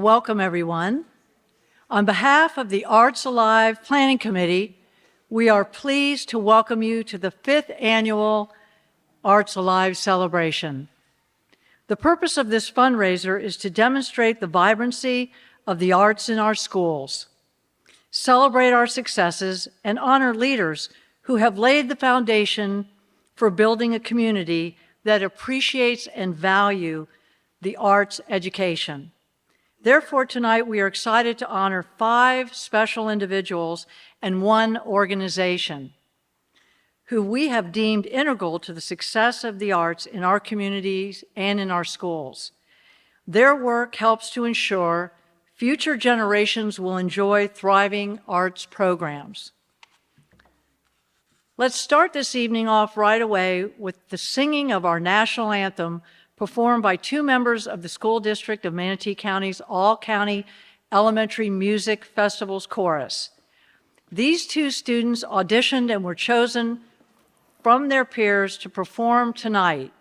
welcome everyone. On behalf of the Arts Alive Planning Committee, we are pleased to welcome you to the 5th Annual Arts Alive celebration. The purpose of this fundraiser is to demonstrate the vibrancy of the arts in our schools, celebrate our successes, and honor leaders who have laid the foundation for building a community that appreciates and values the arts education. Therefore, tonight we are excited to honor 5 special individuals and 1 organization who we have deemed integral to the success of the arts in our communities and in our schools. Their work helps to ensure future generations will enjoy thriving arts programs. Let's start this evening off right away with the singing of our national anthem performed by 2 members of the School District of Manatee County's All-County Elementary Music Festivals Chorus. These 2 students auditioned and were chosen from their peers to perform tonight.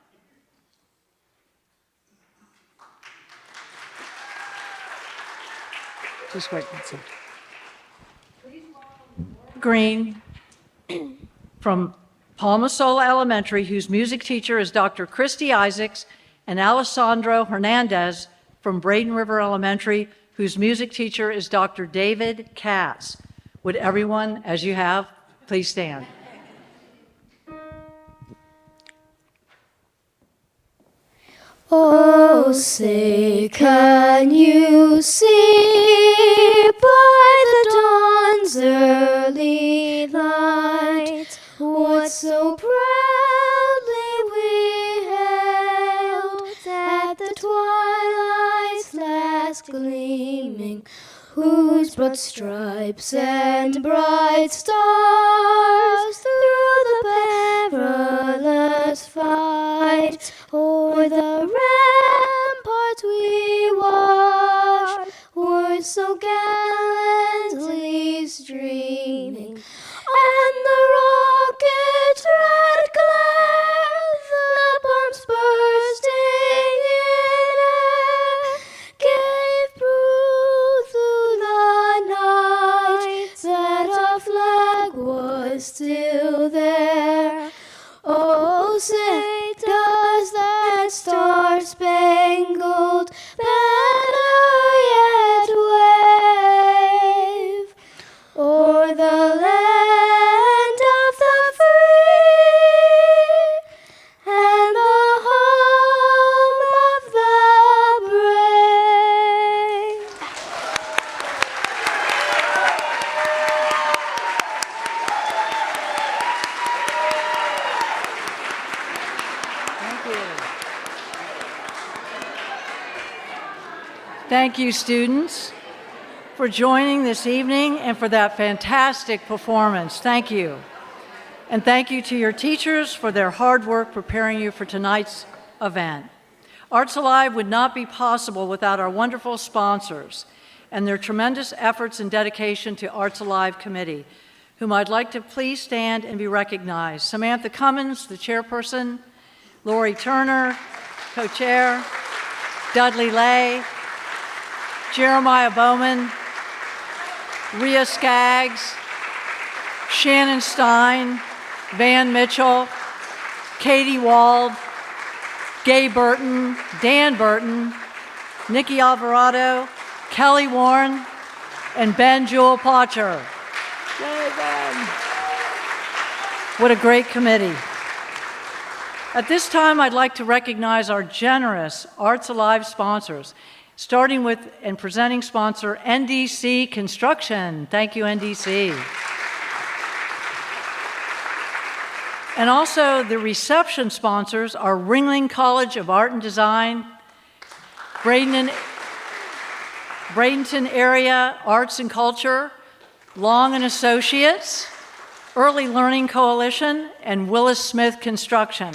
Just wait one second. Green from Palmasola Elementary, whose music teacher is Dr. Christy Isaacs, and Alessandro Hernandez from Braden River Elementary, whose music teacher is Dr. David Cass. Would everyone, as you have, please stand. Oh, say, can you see by the dawn's early light what so proudly we held at the twilight's last gleaming, whose broad stripes and bright stars through the perilous fight o'er the ramparts we watched were so gallantly streaming, and the rocket's red glare, the bombs bursting in air, gave proof through the night that our flag was still there. Oh, say, does that star-spangled banner yet wave o'er the land of the free and the home of the brave? Thank you, students, for joining this evening and for that fantastic performance. Thank you. And thank you to your teachers for their hard work preparing you for tonight's event. Arts Alive would not be possible without our wonderful sponsors and their tremendous efforts and dedication to Arts Alive Committee, whom I'd like to please stand and be recognized. Samantha Cummins, the chairperson, Lori Turner, co-chair, Dudley Lay, Jeremiah Bowman, Rhea Skaggs, Shannon Stein, Van Mitchell, Katie Wald, Gay Burton, Dan Burton, Nikki Alvarado, Kelly Warren, and Ben Jewel Potcher. Yay, Ben. What a great committee. At this time, I'd like to recognize our generous Arts Alive sponsors, starting with and presenting sponsor NDC Construction. Thank you, NDC. And also the reception sponsors are Ringling College of Art and Design, Bradenton Area Arts and Culture, Long and Associates, Early Learning Coalition, and Willis Smith Construction.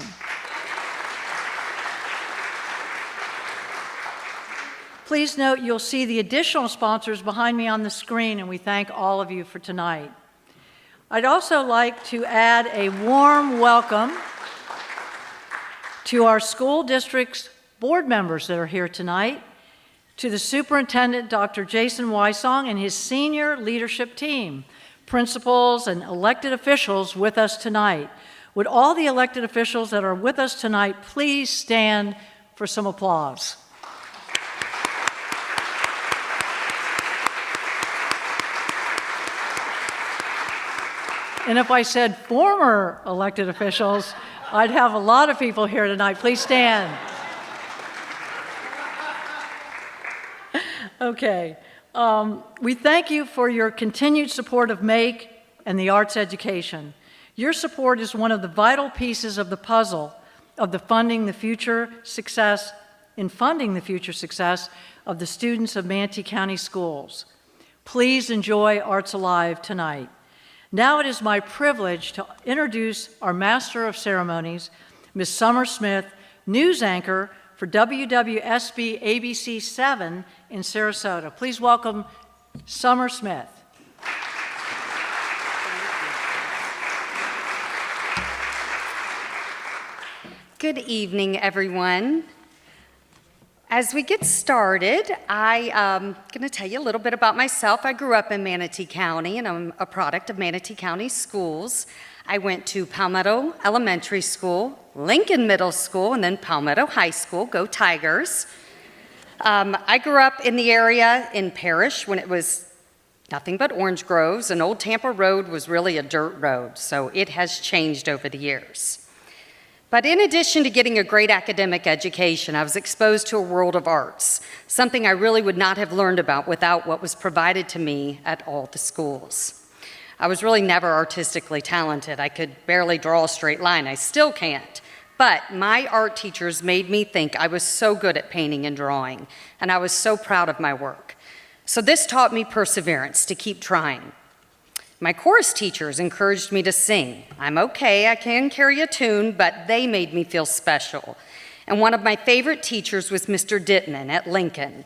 Please note you'll see the additional sponsors behind me on the screen, and we thank all of you for tonight. I'd also like to add a warm welcome to our school district's board members that are here tonight. To the superintendent, Dr. Jason Wysong, and his senior leadership team, principals and elected officials with us tonight. Would all the elected officials that are with us tonight please stand for some applause? And if I said former elected officials, I'd have a lot of people here tonight. Please stand. Okay. We thank you for your continued support of MAKE and the arts education. Your support is one of the vital pieces of the puzzle of funding the future success of the students of Manatee County Schools. Please enjoy Arts Alive tonight. Now it is my privilege to introduce our Master of Ceremonies, Ms. Summer Smith, news anchor for WWSB ABC 7 in Sarasota. Please welcome Summer Smith. Good evening, everyone. As we get started, I'm going to tell you a little bit about myself. I grew up in Manatee County, and I'm a product of Manatee County Schools. I went to Palmetto Elementary School, Lincoln Middle School, and then Palmetto High School. Go Tigers. I grew up in the area in Parrish when it was nothing but orange groves, and Old Tampa Road was really a dirt road, so it has changed over the years. But in addition to getting a great academic education, I was exposed to a world of arts, something I really would not have learned about without what was provided to me at all the schools. I was really never artistically talented. I could barely draw a straight line. I still can't. But my art teachers made me think I was so good at painting and drawing, and I was so proud of my work. So this taught me perseverance, to keep trying. My chorus teachers encouraged me to sing. I'm okay, I can carry a tune, but they made me feel special. And one of my favorite teachers was Mr. Dittman at Lincoln.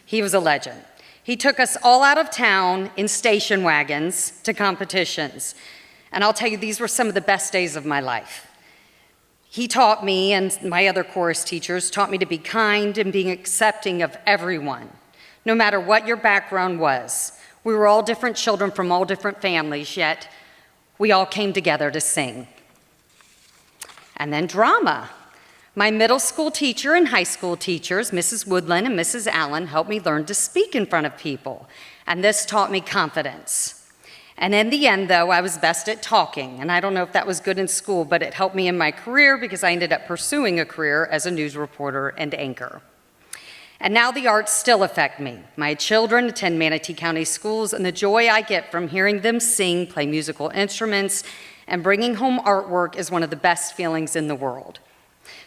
He was a legend. He took us all out of town in station wagons to competitions. And I'll tell you, these were some of the best days of my life. He taught me, and my other chorus teachers taught me to be kind and being accepting of everyone, no matter what your background was. We were all different children from all different families, yet we all came together to sing. And then drama. My middle school teacher and high school teachers, Mrs. Woodland and Mrs. Allen, helped me learn to speak in front of people, and this taught me confidence. And in the end, though, I was best at talking, and I don't know if that was good in school, but it helped me in my career because I ended up pursuing a career as a news reporter and anchor. And now the arts still affect me. My children attend Manatee County Schools, and the joy I get from hearing them sing, play musical instruments, and bringing home artwork is one of the best feelings in the world.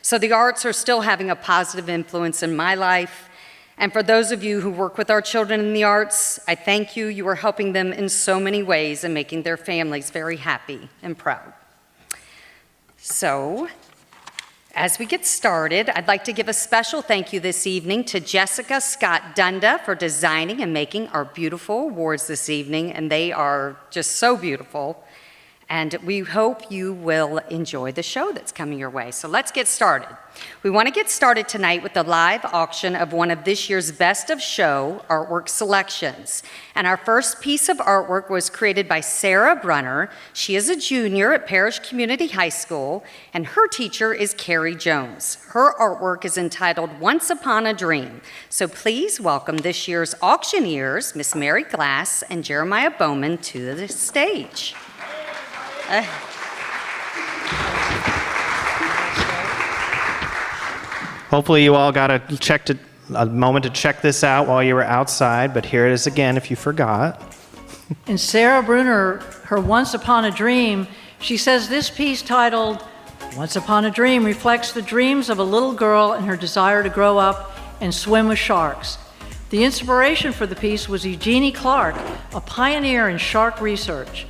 So the arts are still having a positive influence in my life. And for those of you who work with our children in the arts, I thank you. You are helping them in so many ways and making their families very happy and proud. So, as we get started, I'd like to give a special thank you this evening to Jessica Scott Dunda for designing and making our beautiful awards this evening, and they are just so beautiful. And we hope you will enjoy the show that's coming your way. So let's get started. We want to get started tonight with the live auction of one of this year's Best of Show artwork selections. And our first piece of artwork was created by Sarah Brunner. She is a junior at Parrish Community High School, and her teacher is Carrie Jones. Her artwork is entitled Once Upon a Dream. So please welcome this year's auctioneers, Miss Mary Glass and Jeremiah Bowman, to the stage. Hopefully you all got a moment to check this out while you were outside, but here it is again if you forgot. And Sarah Brunner, her Once Upon a Dream, she says this piece titled Once Upon a Dream reflects the dreams of a little girl and her desire to grow up and swim with sharks. The inspiration for the piece was Eugenie Clark, a pioneer in shark research.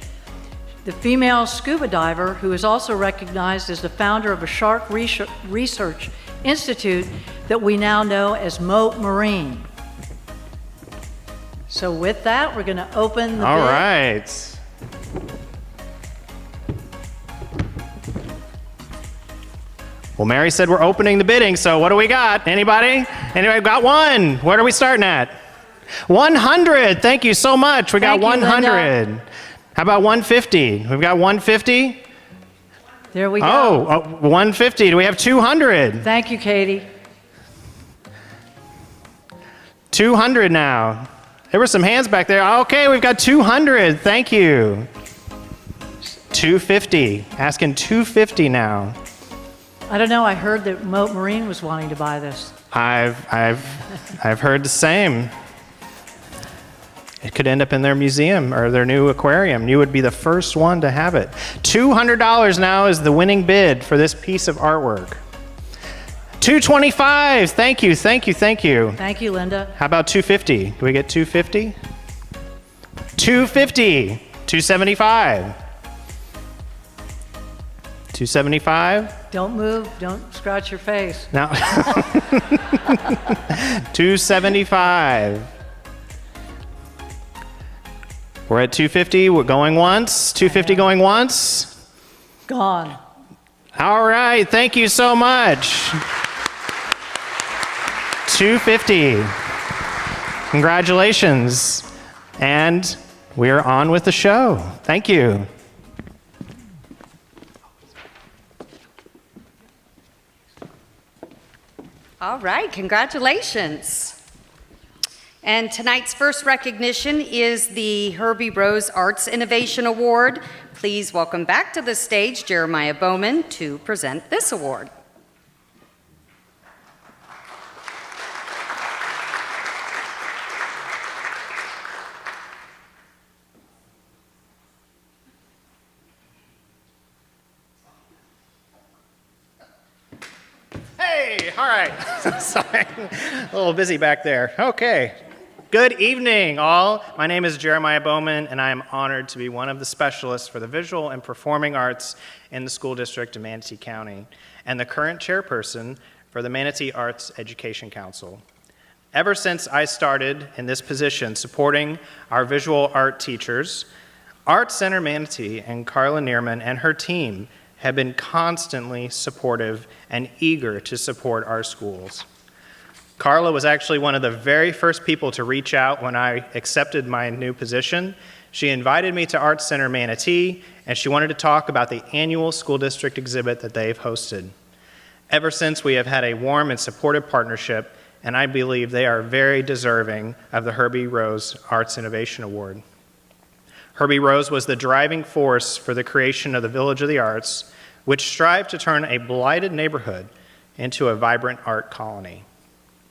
The female scuba diver, who is also recognized as the founder of a shark research institute that we now know as Moat Marine. So with that, we're going to open the All bid. right. Well, Mary said we're opening the bidding, so what do we got? Anybody? Anybody got one? What are we starting at? 100. Thank you so much. We got Thank you, 100. Linda. How about 150? We've got 150. There we go. Oh, 150. Do we have 200? Thank you, Katie. 200 now. There were some hands back there. Okay, we've got 200. Thank you. 250. Asking 250 now. I don't know. I heard that Moat Marine was wanting to buy this. I've heard the same. It could end up in their museum or their new aquarium. You would be the first one to have it. $200 now is the winning bid for this piece of artwork. 225. Thank you, thank you, thank you. Thank you, Linda. How about 250? Do we get 250? 250. 275. 275. Don't move. Don't scratch your face. Now, 275. We're at 250. We're going once. 250 going once. Gone. All right. Thank you so much. 250. Congratulations. And we are on with the show. Thank you. All right, congratulations. And tonight's first recognition is the Herbie Rose Arts Innovation Award. Please welcome back to the stage Jeremiah Bowman to present this award. Hey, all right. Sorry, a little busy back there. Okay. Good evening, all. My name is Jeremiah Bowman, and I am honored to be one of the specialists for the visual and performing arts in the school district of Manatee County, and the current chairperson for the Manatee Arts Education Council. Ever since I started in this position supporting our visual art teachers, Art Center Manatee and Carla Neerman and her team have been constantly supportive and eager to support our schools. Carla was actually one of the very first people to reach out when I accepted my new position. She invited me to Art Center Manatee, and she wanted to talk about the annual school district exhibit that they've hosted. Ever since, we have had a warm and supportive partnership, and I believe they are very deserving of the Herbie Rose Arts Innovation Award. Herbie Rose was the driving force for the creation of the Village of the Arts, which strived to turn a blighted neighborhood into a vibrant art colony.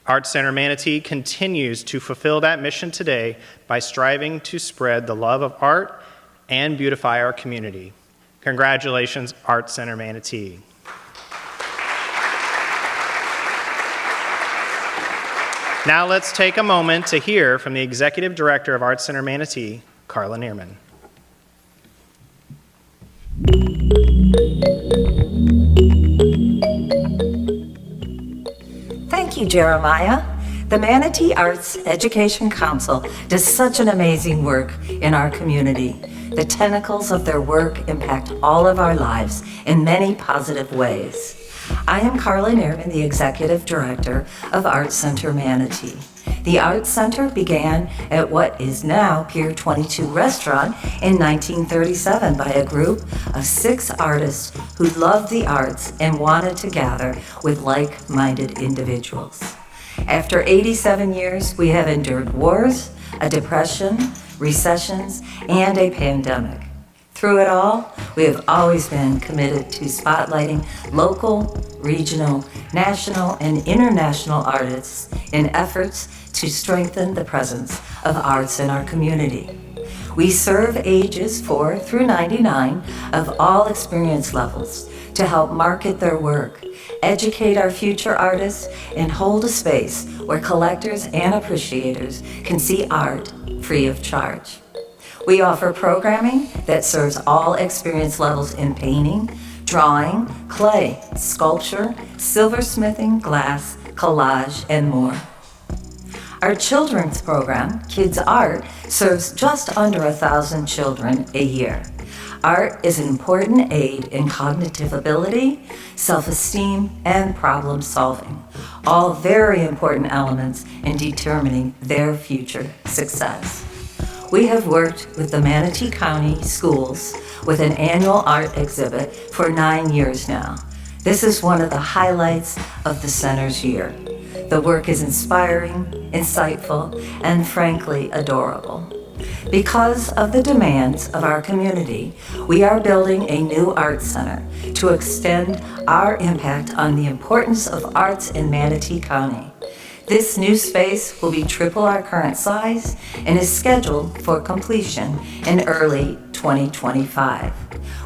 Art Center Manatee continues to fulfill that mission today by striving to spread the love of art and beautify our community. Congratulations, Art Center Manatee. Now let's take a moment to hear from the Executive Director of Art Center Manatee, Carla Neerman. Thank you, Jeremiah. The Manatee Arts Education Council does such an amazing work in our community. The tentacles of their work impact all of our lives in many positive ways. I am Carla Neerman, the Executive Director of Art Center Manatee. The Art Center began at what is now Pier 22 Restaurant in 1937 by a group of 6 artists who loved the arts and wanted to gather with like-minded individuals. After 87 years, we have endured wars, a depression, recessions, and a pandemic. Through it all, we have always been committed to spotlighting local, regional, national, and international artists in efforts to strengthen the presence of arts in our community. We serve ages 4 through 99 of all experience levels to help market their work, educate our future artists, and hold a space where collectors and appreciators can see art free of charge. We offer programming that serves all experience levels in painting, drawing, clay, sculpture, silversmithing, glass, collage, and more. Our children's program, Kids Art, serves just under 1,000 children a year. Art is an important aid in cognitive ability, self-esteem, and problem solving, all very important elements in determining their future success. We have worked with the Manatee County Schools with an annual art exhibit for 9 years now. This is one of the highlights of the center's year. The work is inspiring, insightful, and frankly adorable. Because of the demands of our community, we are building a new art center to extend our impact on the importance of arts in Manatee County. This new space will be triple our current size and is scheduled for completion in early 2025.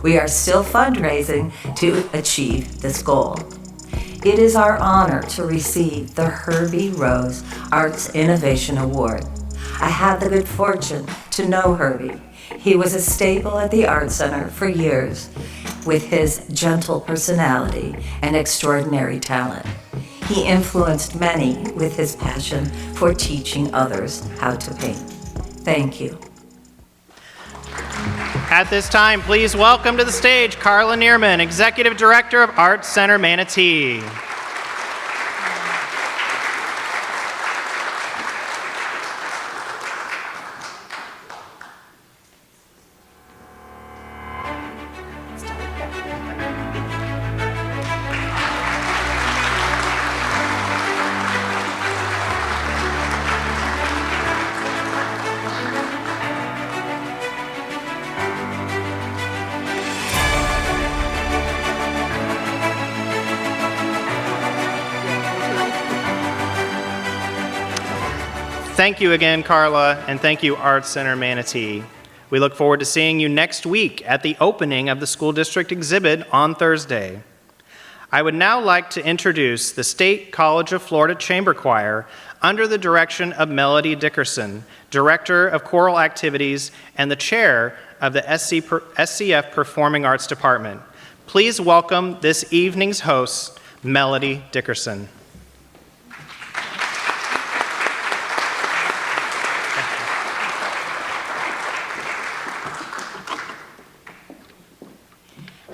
We are still fundraising to achieve this goal. It is our honor to receive the Herbie Rose Arts Innovation Award. I had the good fortune to know Herbie. He was a staple at the Art Center for years with his gentle personality and extraordinary talent. He influenced many with his passion for teaching others how to paint. Thank you. At this time, please welcome to the stage Carla Neerman, Executive Director of Art Center Manatee. Thank you again, Carla, and thank you, Art Center Manatee. We look forward to seeing you next week at the opening of the school district exhibit on Thursday. I would now like to introduce the State College of Florida Chamber Choir under the direction of Melody Dickerson, Director of Choral Activities and the Chair of the SCF Performing Arts Department. Please welcome this evening's host, Melody Dickerson.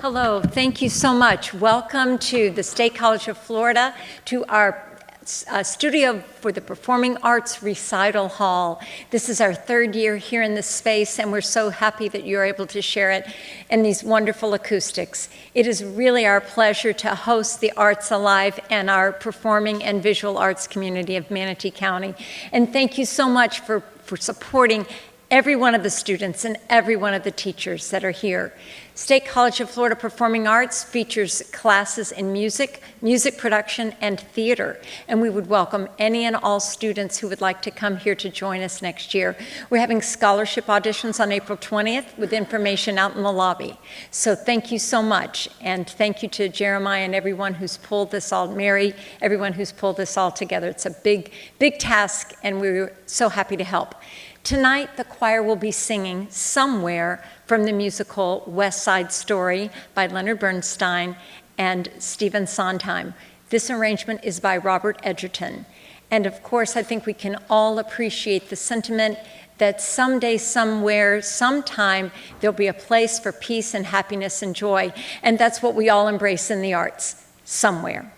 Hello, thank you so much. Welcome to the State College of Florida, to our studio for the Performing Arts Recital Hall. This is our third year here in this space, and we're so happy that you're able to share it in these wonderful acoustics. It is really our pleasure to host the Arts Alive and our performing and visual arts community of Manatee County. And thank you so much for supporting every one of the students and every one of the teachers that are here. State College of Florida Performing Arts features classes in music, music production, and theater. And we would welcome any and all students who would like to come here to join us next year. We're having scholarship auditions on April 20th with information out in the lobby. So thank you so much. And thank you to Jeremiah and everyone who's pulled this all, Mary, everyone who's pulled this all together. It's a big, big task, and we're so happy to help. Tonight, the choir will be singing Somewhere from the musical West Side Story by Leonard Bernstein and Stephen Sondheim. This arrangement is by Robert Edgerton. And of course, I think we can all appreciate the sentiment that someday, somewhere, sometime, there'll be a place for peace and happiness and joy. And that's what we all embrace in the arts, somewhere.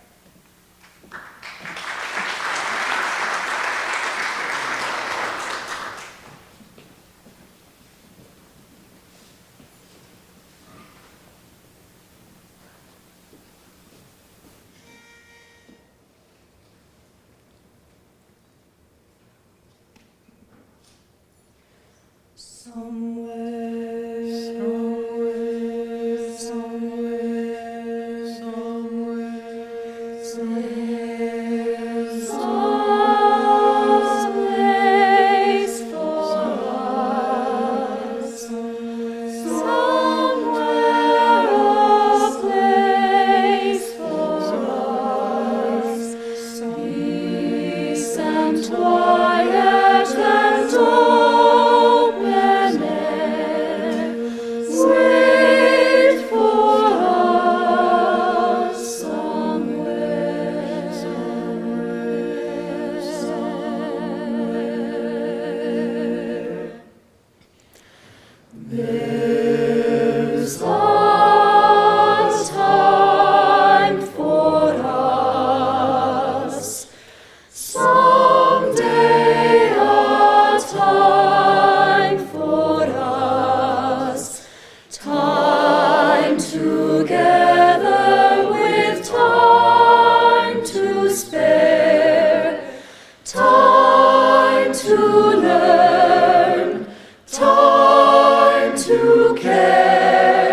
to learn, time to care.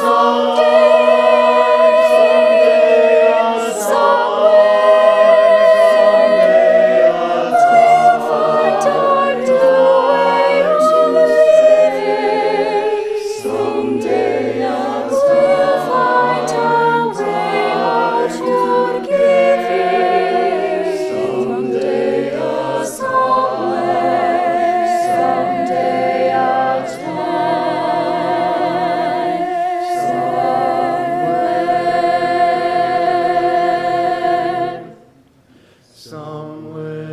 Someday, somewhere, we'll find our way to say. Someday, we'll find our way out to give you. Someday, somewhere, someday our time, somewhere.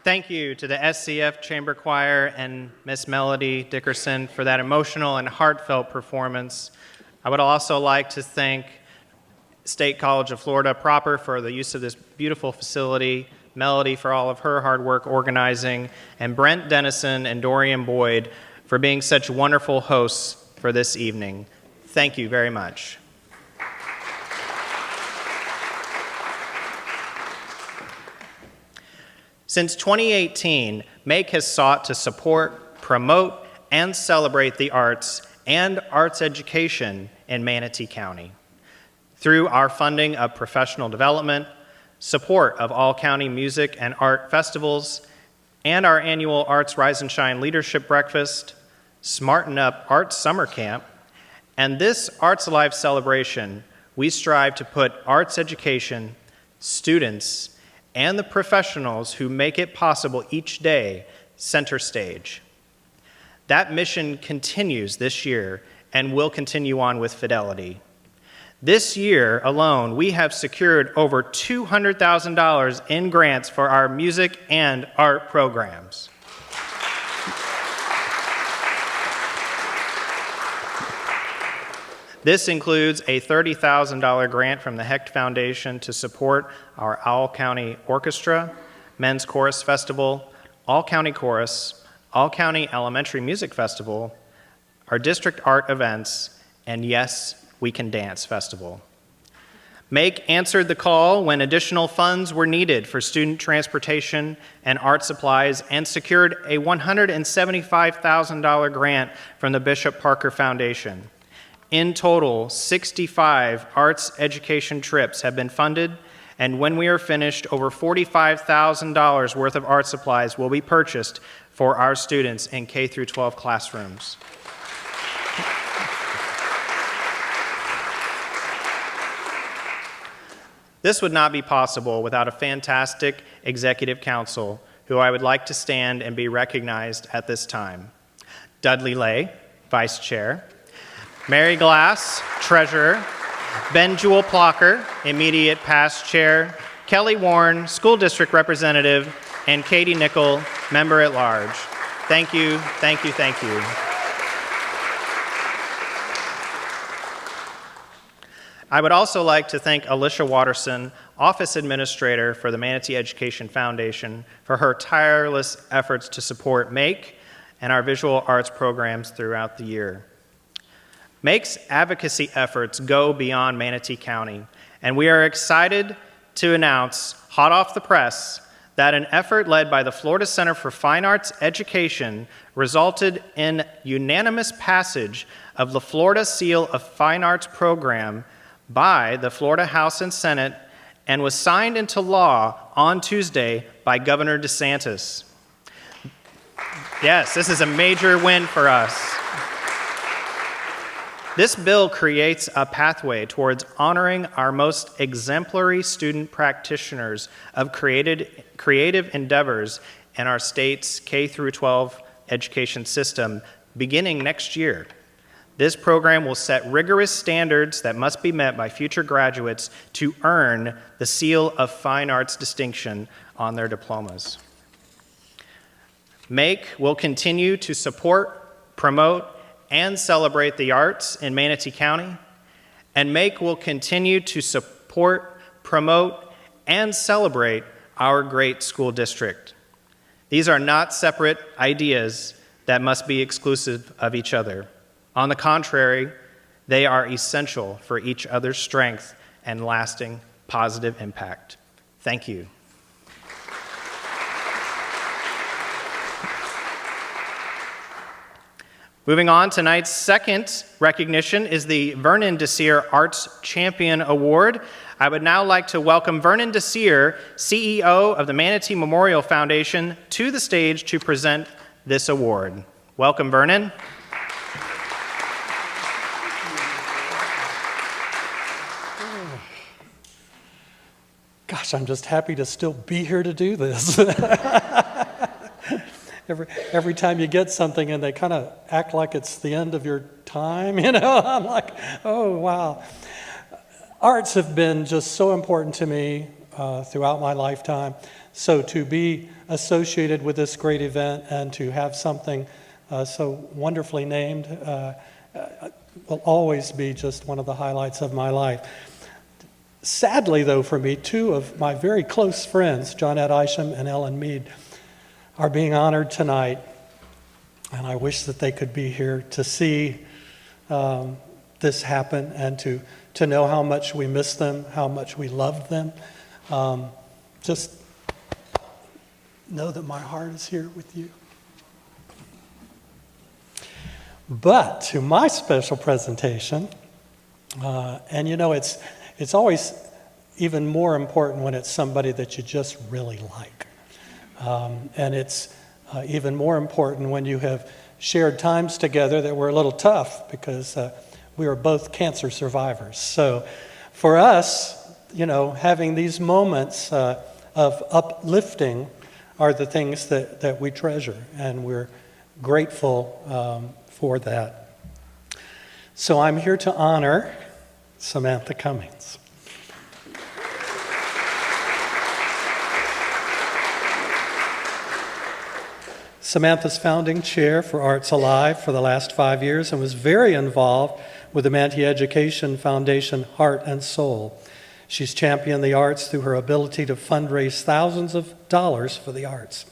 Thank you to the SCF Chamber Choir and Miss Melody Dickerson for that emotional and heartfelt performance. I would also like to thank State College of Florida proper for the use of this beautiful facility, Melody for all of her hard work organizing, and Brent Dennison and Dorian Boyd for being such wonderful hosts for this evening. Thank you very much. Since 2018, MAKE has sought to support, promote, and celebrate the arts and arts education in Manatee County. Through our funding of professional development, support of all-county music and art festivals, and our annual Arts Rise and Shine Leadership Breakfast, Smarten Up Arts Summer Camp, and this Arts Alive celebration, we strive to put arts education, students, and the professionals who make it possible each day center stage. That mission continues this year and will continue on with fidelity. This year alone, we have secured over $200,000 in grants for our music and art programs. This includes a $30,000 grant from the Hecht Foundation to support our All-County Orchestra, Men's Chorus Festival, All-County Chorus, All-County Elementary Music Festival, our district art events, and Yes, We Can Dance Festival. MAKE answered the call when additional funds were needed for student transportation and art supplies and secured a $175,000 grant from the Bishop Parker Foundation. In total, 65 arts education trips have been funded, and when we are finished, over $45,000 worth of art supplies will be purchased for our students in K-12 classrooms. This would not be possible without a fantastic executive council who I would like to stand and be recognized at this time. Dudley Lay, Vice Chair. Mary Glass, Treasurer. Ben Jewel Plocker, immediate past chair, Kelly Warren, school district representative, and Katie Nickel, member at large. Thank you, thank you, thank you. I would also like to thank Alicia Watterson, Office Administrator for the Manatee Education Foundation, for her tireless efforts to support MAKE and our visual arts programs throughout the year. MAKE's advocacy efforts go beyond Manatee County, and we are excited to announce, hot off the press, that an effort led by the Florida Center for Fine Arts Education resulted in unanimous passage of the Florida Seal of Fine Arts program by the Florida House and Senate and was signed into law on Tuesday by Governor DeSantis. Yes, this is a major win for us. This bill creates a pathway towards honoring our most exemplary student practitioners of creative endeavors in our state's K-12 education system beginning next year. This program will set rigorous standards that must be met by future graduates to earn the Seal of Fine Arts distinction on their diplomas. MAKE will continue to support, promote, and celebrate the arts in Manatee County, and MAKE will continue to support, promote, and celebrate our great school district. These are not separate ideas that must be exclusive of each other. On the contrary, they are essential for each other's strength and lasting positive impact. Thank you. Moving on, tonight's second recognition is the Vernon Desir Arts Champion Award. I would now like to welcome Vernon Desir, CEO of the Manatee Memorial Foundation, to the stage to present this award. Welcome, Vernon. Gosh, I'm just happy to still be here to do this. Every time you get something and they kind of act like it's the end of your time, I'm like, oh, wow. Arts have been just so important to me throughout my lifetime. So to be associated with this great event and to have something so wonderfully named will always be just one of the highlights of my life. Sadly, though, for me, two of my very close friends, Johnette Isham and Ellen Mead, are being honored tonight, and I wish that they could be here to see this happen and to know how much we miss them, how much we loved them. Just know that my heart is here with you. But to my special presentation, and it's always even more important when it's somebody that you just really like. And it's even more important when you have shared times together that were a little tough because we were both cancer survivors. So for us, having these moments of uplifting are the things that we treasure, and we're grateful for that. So I'm here to honor Samantha Cummings. Samantha's founding chair for Arts Alive for the last 5 years and was very involved with the Manatee Education Foundation Heart and Soul. She's championed the arts through her ability to fundraise thousands of dollars for the arts.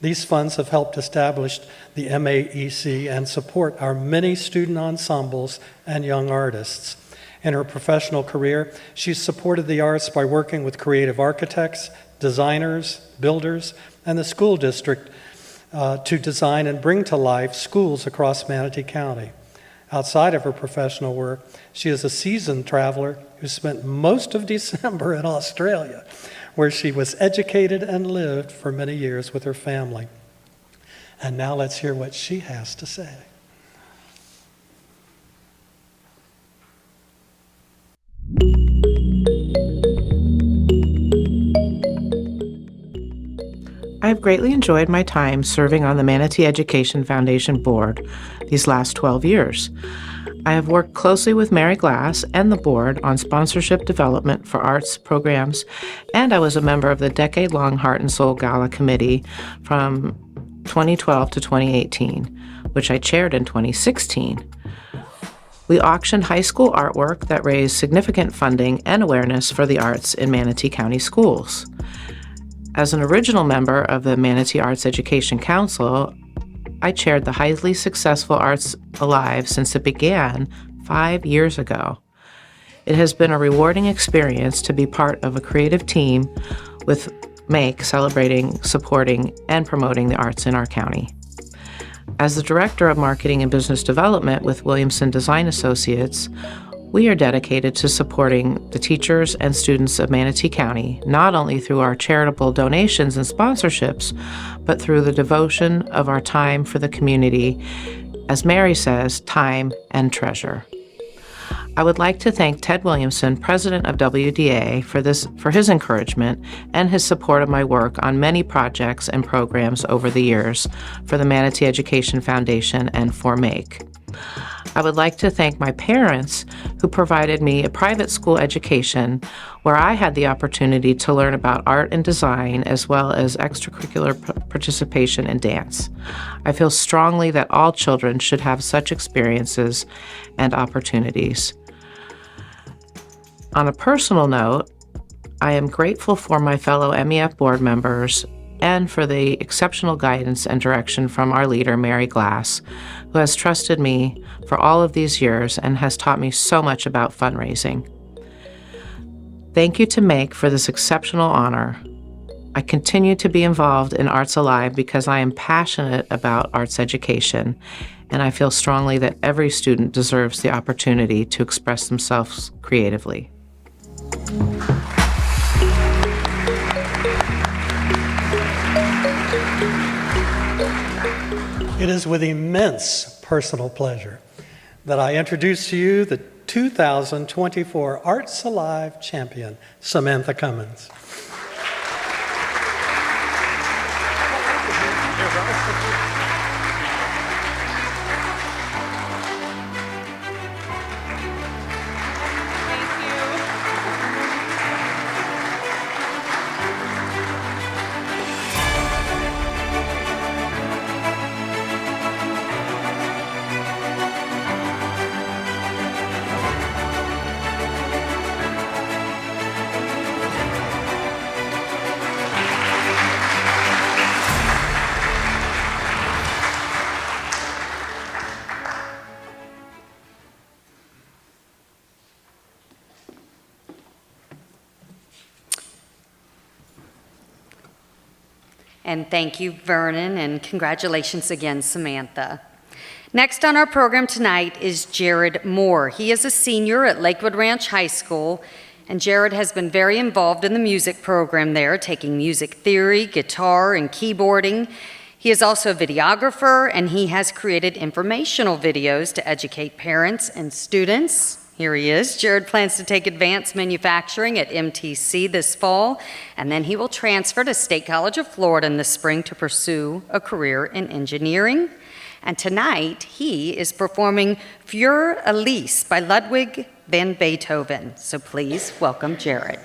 These funds have helped establish the MAEC and support our many student ensembles and young artists. In her professional career, she's supported the arts by working with creative architects, designers, builders, and the school district to design and bring to life schools across Manatee County. Outside of her professional work, she is a seasoned traveler who spent most of December in Australia, where she was educated and lived for many years with her family. And now let's hear what she has to say. I've greatly enjoyed my time serving on the Manatee Education Foundation board these last 12 years. I have worked closely with Mary Glass and the board on sponsorship development for arts programs, and I was a member of the decade-long Heart and Soul Gala Committee from 2012 to 2018, which I chaired in 2016. We auctioned high school artwork that raised significant funding and awareness for the arts in Manatee County schools. As an original member of the Manatee Arts Education Council, I chaired the highly successful Arts Alive since it began 5 years ago. It has been a rewarding experience to be part of a creative team with MAKE celebrating, supporting, and promoting the arts in our county. As the Director of Marketing and Business Development with Williamson Design Associates, we are dedicated to supporting the teachers and students of Manatee County, not only through our charitable donations and sponsorships, but through the devotion of our time for the community, as Mary says, time and treasure. I would like to thank Ted Williamson, president of WDA, for his encouragement and his support of my work on many projects and programs over the years for the Manatee Education Foundation and for MAKE. I would like to thank my parents who provided me a private school education where I had the opportunity to learn about art and design as well as extracurricular participation in dance. I feel strongly that all children should have such experiences and opportunities. On a personal note, I am grateful for my fellow MEF board members and for the exceptional guidance and direction from our leader, Mary Glass, who has trusted me for all of these years and has taught me so much about fundraising. Thank you to MAKE for this exceptional honor. I continue to be involved in Arts Alive because I am passionate about arts education, and I feel strongly that every student deserves the opportunity to express themselves creatively. It is with immense personal pleasure that I introduce to you the 2024 Arts Alive champion, Samantha Cummins. And thank you, Vernon, and congratulations again, Samantha. Next on our program tonight is Jared Moore. He is a senior at Lakewood Ranch High School, and Jared has been very involved in the music program there, taking music theory, guitar, and keyboarding. He is also a videographer, and he has created informational videos to educate parents and students. Here he is. Jared plans to take advanced manufacturing at MTC this fall, and then he will transfer to State College of Florida in the spring to pursue a career in engineering. And tonight, he is performing Für Elise by Ludwig van Beethoven. So please welcome Jared.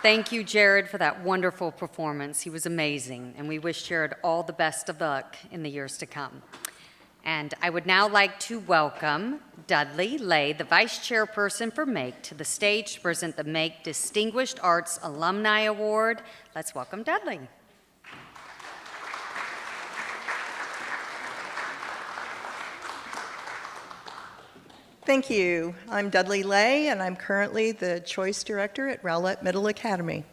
Thank you, Jared, for that wonderful performance. He was amazing, and we wish Jared all the best of luck in the years to come. And I would now like to welcome Dudley Lay, the Vice Chairperson for MAKE, to the stage to present the MAKE Distinguished Arts Alumni Award. Let's welcome Dudley. Thank you. I'm Dudley Lay, and I'm currently the Choice Director at Rowlett Middle Academy.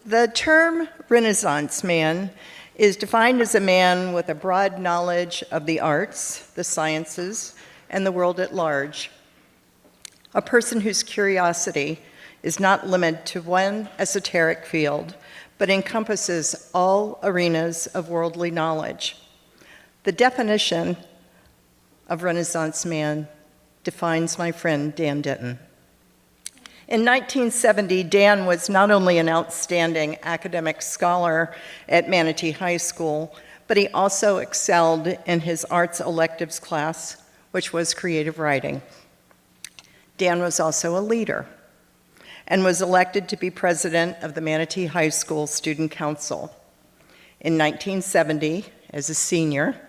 The term Renaissance man is defined as a man with a broad knowledge of the arts, the sciences, and the world at large. A person whose curiosity is not limited to one esoteric field, but encompasses all arenas of worldly knowledge. The definition of Renaissance man defines my friend Dan Denton. In 1970, Dan was not only an outstanding academic scholar at Manatee High School, but he also excelled in his arts electives class, which was creative writing. Dan was also a leader and was elected to be president of the Manatee High School Student Council. In 1970, as a senior,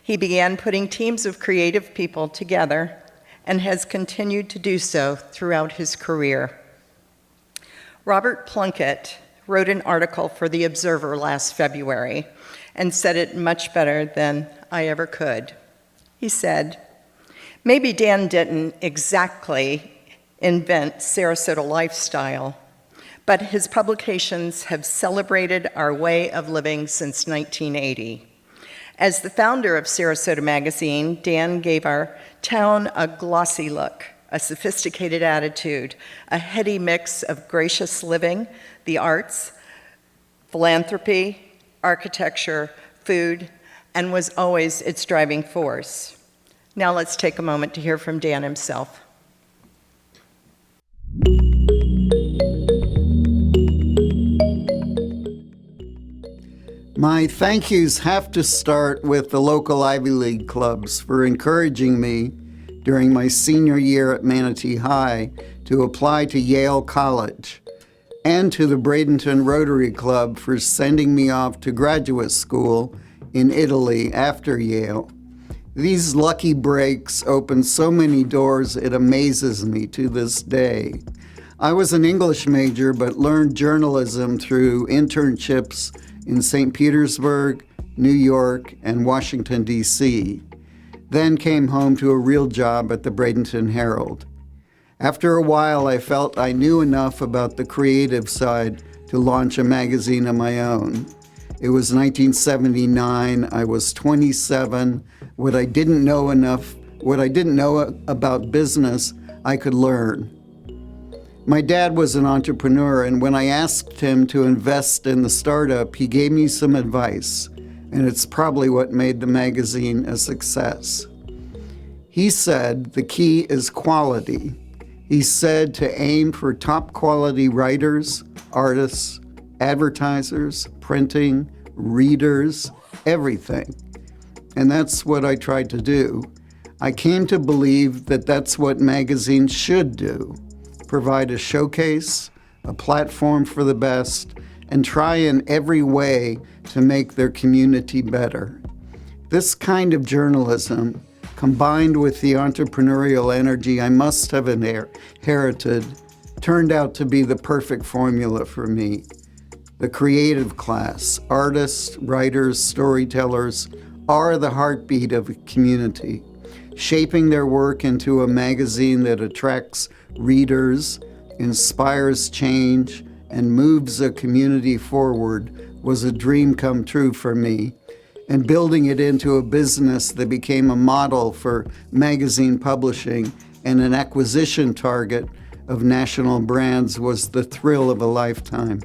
he began putting teams of creative people together and has continued to do so throughout his career. Robert Plunkett wrote an article for The Observer last February and said it much better than I ever could. He said, "Maybe Dan didn't exactly invent Sarasota lifestyle, but his publications have celebrated our way of living since 1980. As the founder of Sarasota Magazine, Dan gave our town a glossy look, a sophisticated attitude, a heady mix of gracious living, the arts, philanthropy, architecture, food, and was always its driving force." Now let's take a moment to hear from Dan himself. My thank yous have to start with the local Ivy League clubs for encouraging me during my senior year at Manatee High to apply to Yale College, and to the Bradenton Rotary Club for sending me off to graduate school in Italy after Yale. These lucky breaks opened so many doors it amazes me to this day. I was an English major but learned journalism through internships in St. Petersburg, New York, and Washington, D.C., then came home to a real job at the Bradenton Herald. After a while, I felt I knew enough about the creative side to launch a magazine of my own. It was 1979, I was 27. What I didn't know about business, I could learn. My dad was an entrepreneur, and when I asked him to invest in the startup, he gave me some advice, and it's probably what made the magazine a success. He said the key is quality. He said to aim for top quality writers, artists, advertisers, printing, readers, everything. And that's what I tried to do. I came to believe that that's what magazines should do. Provide a showcase, a platform for the best, and try in every way to make their community better. This kind of journalism, combined with the entrepreneurial energy I must have inherited, turned out to be the perfect formula for me. The creative class, artists, writers, storytellers, are the heartbeat of a community, shaping their work into a magazine that attracts readers, inspires change, and moves a community forward was a dream come true for me. And building it into a business that became a model for magazine publishing and an acquisition target of national brands was the thrill of a lifetime.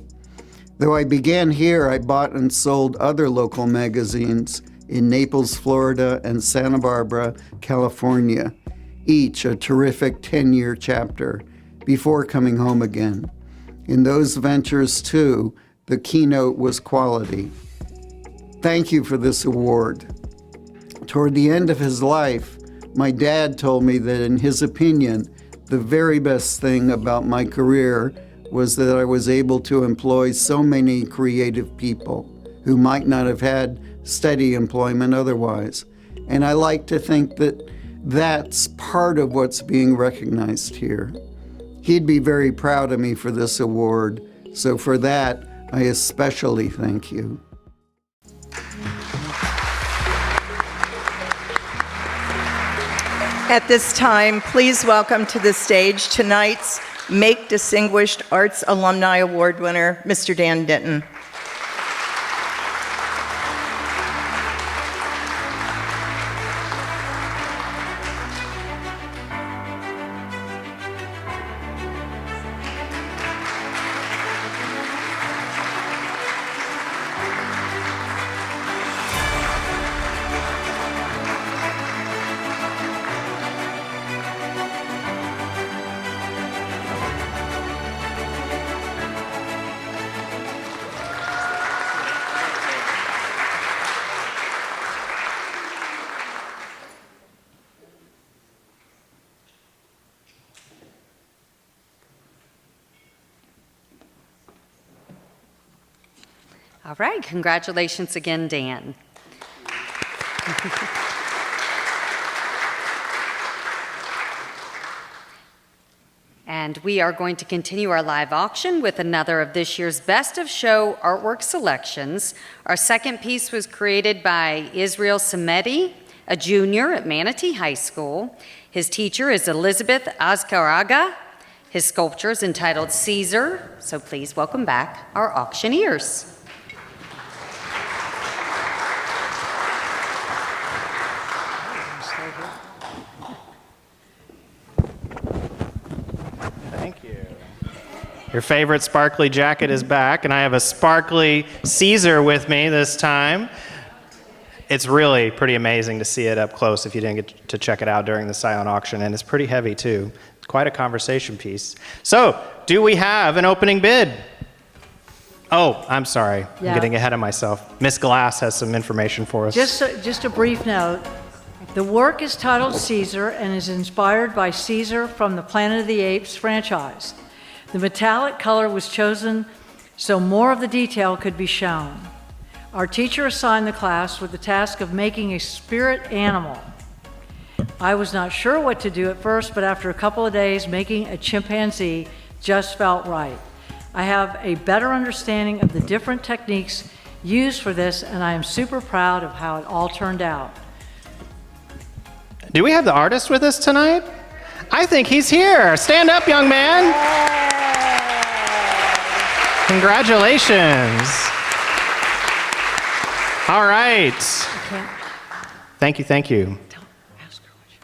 Though I began here, I bought and sold other local magazines in Naples, Florida, and Santa Barbara, California, each a terrific 10-year chapter, before coming home again. In those ventures, too, the keynote was quality. Thank you for this award. Toward the end of his life, my dad told me that in his opinion, the very best thing about my career was that I was able to employ so many creative people who might not have had steady employment otherwise. And I like to think that that's part of what's being recognized here. He'd be very proud of me for this award, so for that, I especially thank you. At this time, please welcome to the stage tonight's Make Distinguished Arts Alumni Award winner, Mr. Dan Denton. All right, congratulations again, Dan. And we are going to continue our live auction with another of this year's Best of Show artwork selections. Our second piece was created by Israel Samedi, a junior at Manatee High School. His teacher is Elizabeth Azcaraga. His sculpture is entitled Caesar. So please welcome back our auctioneers. Thank you. Your favorite sparkly jacket is back, and I have a sparkly Caesar with me this time. It's really pretty amazing to see it up close if you didn't get to check it out during the silent auction, and it's pretty heavy too. Quite a conversation piece. So, do we have an opening bid? Oh, I'm sorry. Yeah. I'm getting ahead of myself. Miss Glass has some information for us. Just a brief note. The work is titled Caesar and is inspired by Caesar from the Planet of the Apes franchise. The metallic color was chosen so more of the detail could be shown. Our teacher assigned the class with the task of making a spirit animal. I was not sure what to do at first, but after a couple of days, making a chimpanzee just felt right. I have a better understanding of the different techniques used for this, and I am super proud of how it all turned out. Do we have the artist with us tonight? I think he's here. Stand up, young man. Congratulations. All right. Thank you, thank you.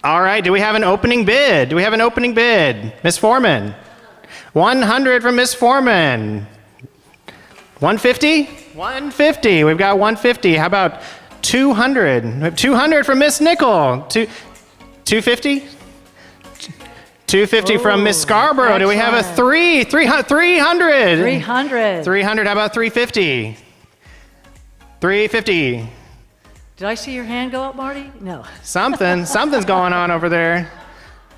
All right, do we have an opening bid? Do we have an opening bid? Miss Foreman. 100 from Miss Foreman. 150? 150. We've got 150. How about 200? We have 200 from Miss Nickel. 250? 250 from Miss Scarborough. Excellent. Do we have a 300? 300. 300. How about 350? 350. Did I see your hand go up, Marty? No. Something's going on over there.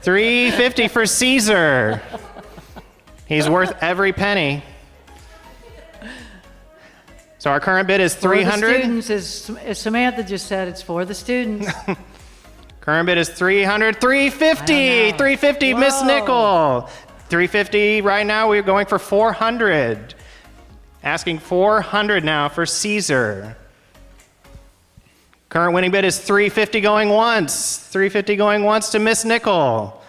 350 for Caesar. He's worth every penny. So our current bid is 300. For the students, as Samantha just said, it's for the students. Current bid is 300. 350. 350, Miss Nickel. 350 right now. We're going for 400. Asking 400 now for Caesar. Current winning bid is 350 going once. 350 going once to Miss Nickel.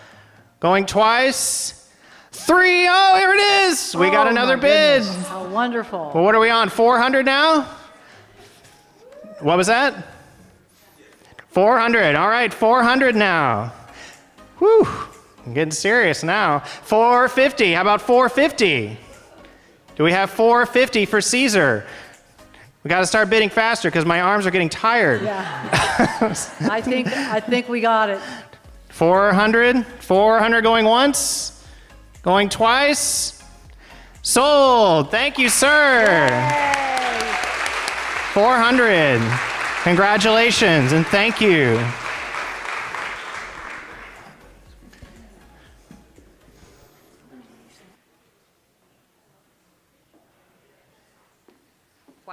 Going twice. 3. Oh, here it is. We got another bid. Goodness. How wonderful. Well, what are we on? 400 now? What was that? 400. All right, 400 now. Whew. I'm getting serious now. 450. How about 450? Do we have 450 for Caesar? We got to start bidding faster because my arms are getting tired. Yeah. I think we got it. 400. 400 going once. Going twice. Sold. Thank you, sir. Yay. 400. Congratulations and thank you.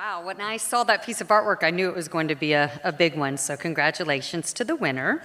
Wow, when I saw that piece of artwork, I knew it was going to be a big one, so congratulations to the winner.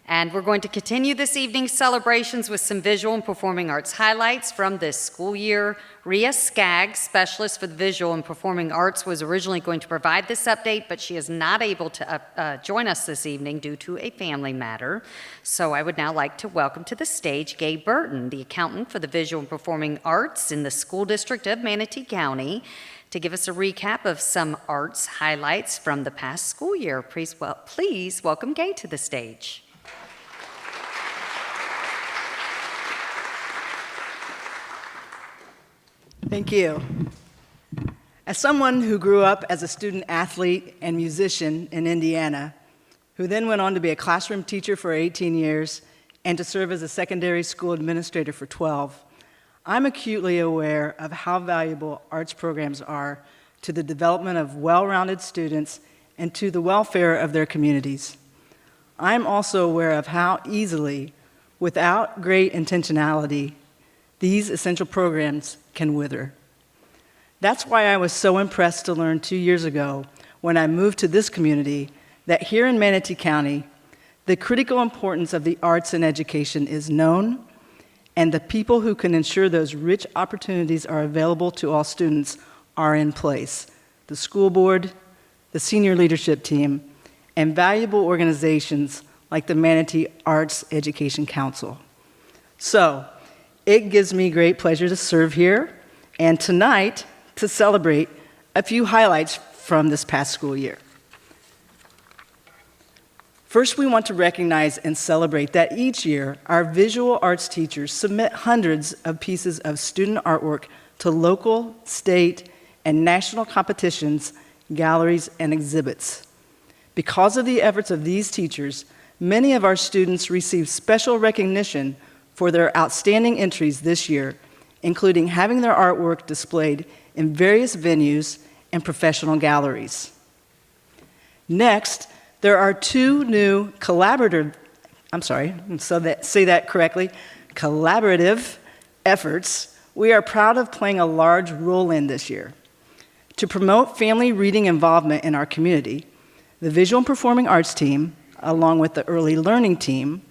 And we're going to continue this evening's celebrations with some visual and performing arts highlights from this school year. Rhea Skaggs, specialist for the visual and performing arts, was originally going to provide this update, but she is not able to join us this evening due to a family matter. So I would now like to welcome to the stage Gabe Burton, the accountant for the visual and performing arts in the school district of Manatee County, to give us a recap of some arts highlights from the past school year. Please welcome Gabe to the stage. Thank you. As someone who grew up as a student athlete and musician in Indiana, who then went on to be a classroom teacher for 18 years and to serve as a secondary school administrator for 12, I'm acutely aware of how valuable arts programs are to the development of well-rounded students and to the welfare of their communities. I'm also aware of how easily, without great intentionality, these essential programs can wither. That's why I was so impressed to learn 2 years ago when I moved to this community that here in Manatee County, the critical importance of the arts and education is known, and the people who can ensure those rich opportunities are available to all students are in place. The school board, the senior leadership team, and valuable organizations like the Manatee Arts Education Council. So, it gives me great pleasure to serve here, and tonight to celebrate a few highlights from this past school year. First, we want to recognize and celebrate that each year, our visual arts teachers submit hundreds of pieces of student artwork to local, state, and national competitions, galleries, and exhibits. Because of the efforts of these teachers, many of our students receive special recognition for their outstanding entries this year, including having their artwork displayed in various venues and professional galleries. Next, there are two new collaborative efforts we are proud of playing a large role in this year. To promote family reading involvement in our community, the Visual and Performing Arts team, along with the Early Learning team,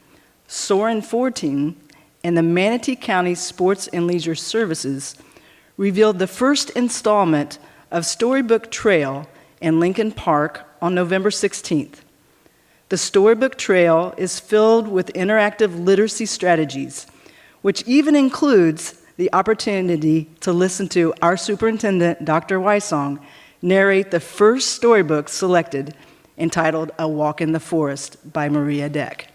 SOAR and 4 team, and the Manatee County Sports and Leisure Services revealed the first installment of Storybook Trail in Lincoln Park on November 16th. The Storybook Trail is filled with interactive literacy strategies, which even includes the opportunity to listen to our superintendent, Dr. Wysong, narrate the first storybook selected, entitled A Walk in the Forest by Maria Deck.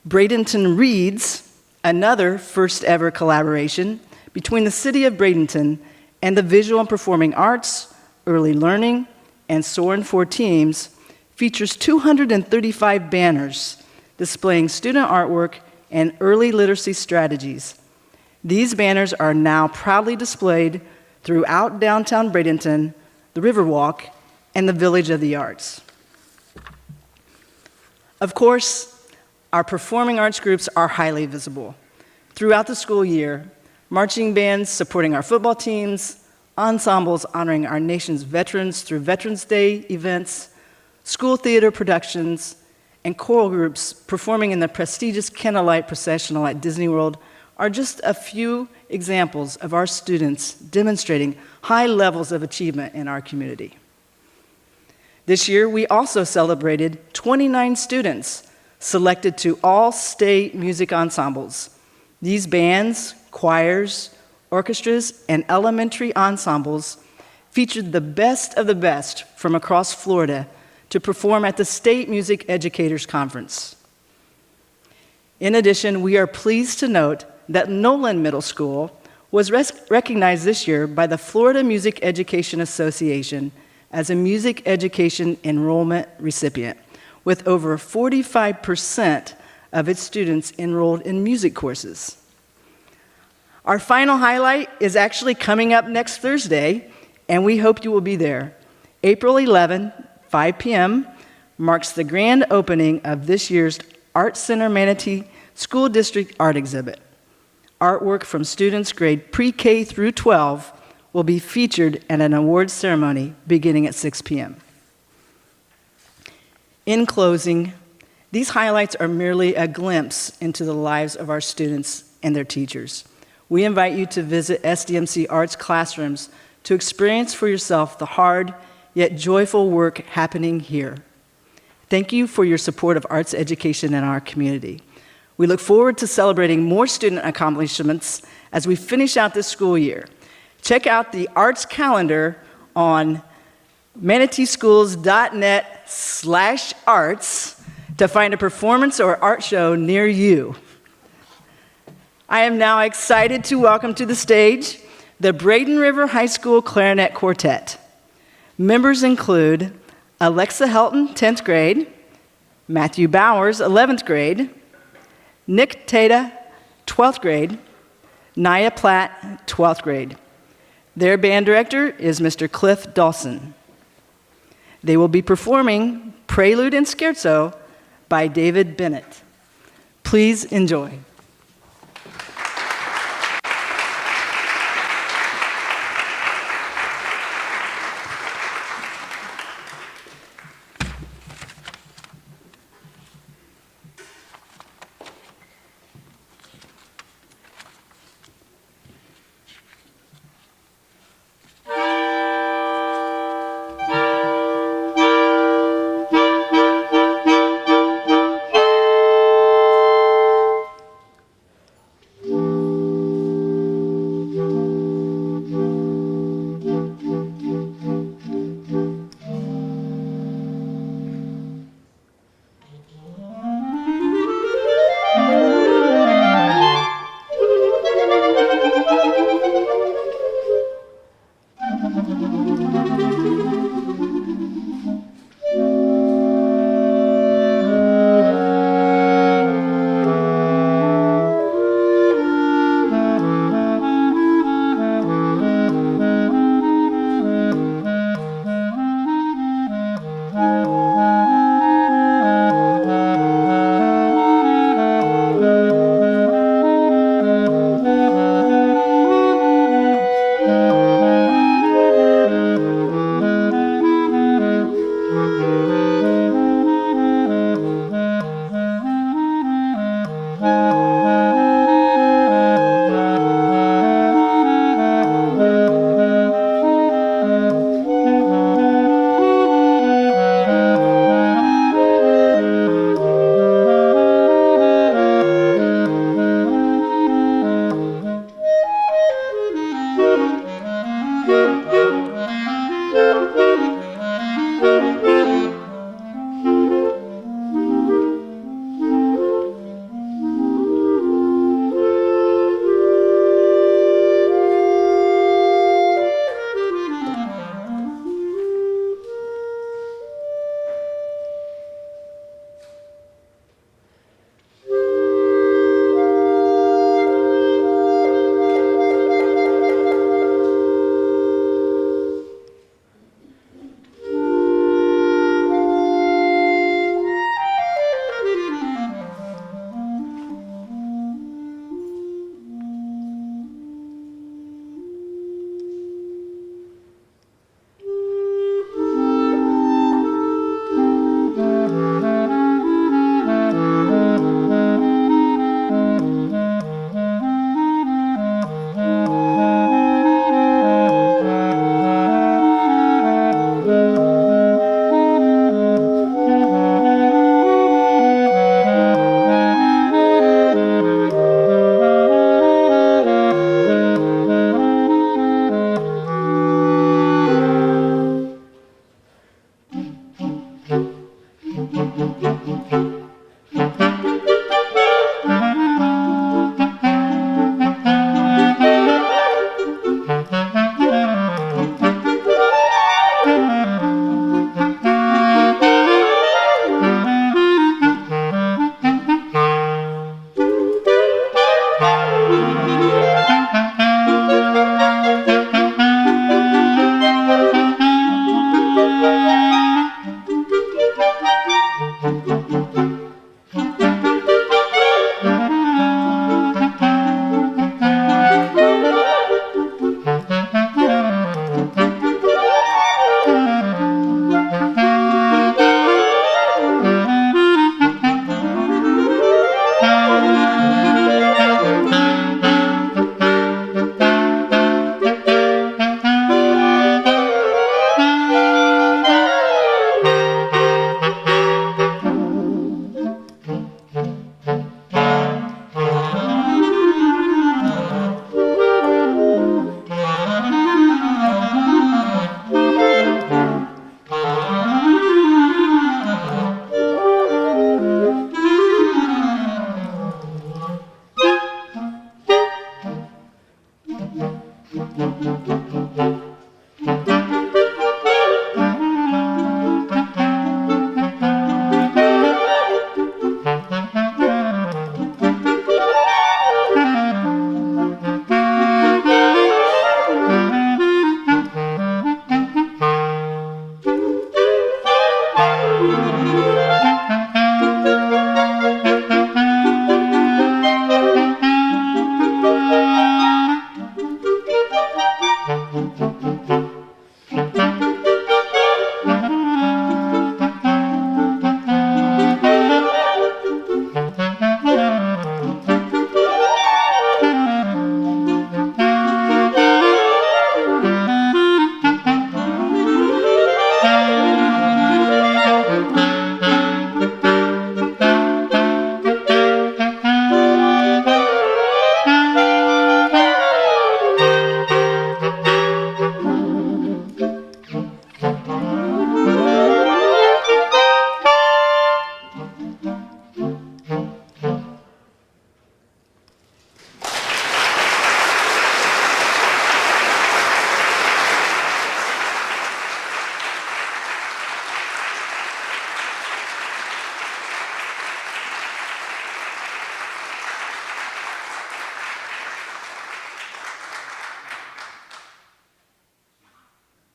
Bradenton Reads, another first ever collaboration between the City of Bradenton and the Visual and Performing Arts, Early Learning, and SOAR and 4 teams, features 235 banners displaying student artwork and early literacy strategies. These banners are now proudly displayed throughout downtown Bradenton, the Riverwalk, and the Village of the Arts. Of course, our performing arts groups are highly visible. Throughout the school year, marching bands supporting our football teams, ensembles honoring our nation's veterans through Veterans Day events, school theater productions, and choral groups performing in the prestigious Candlelight Processional at Disney World are just a few examples of our students demonstrating high levels of achievement in our community. This year, we also celebrated 29 students selected to all-state music ensembles. These bands, choirs, orchestras, and elementary ensembles featured the best of the best from across Florida to perform at the State Music Educators Conference. In addition, we are pleased to note that Nolan Middle School was recognized this year by the Florida Music Education Association as a music education enrollment recipient, with over 45% of its enrolled in music courses. Our final highlight is actually coming up next Thursday, and we hope you will be there. April 11, 5 p.m., marks the grand opening of this year's Art Center Manatee School District Art Exhibit. Artwork from students grade pre-K through 12 will be featured at an awards ceremony beginning at 6 p.m. In closing, these highlights are merely a glimpse into the lives of our students and their teachers. We invite you to visit SDMC Arts classrooms to experience for yourself the hard yet joyful work happening here. Thank you for your support of arts education in our community. We look forward to celebrating more student accomplishments as we finish out this school year. Check out the arts calendar on manateeschools.net/arts to find a performance or art show near you. I am now excited to welcome to the stage the Braden River High School Clarinet Quartet. Members include Alexa Helton, 10th grade, Matthew Bowers, 11th grade, Nick Tata, 12th grade, Naya Platt, 12th grade. Their band director is Mr. Cliff Dawson. They will be performing Prelude and Scherzo by David Bennett. Please enjoy.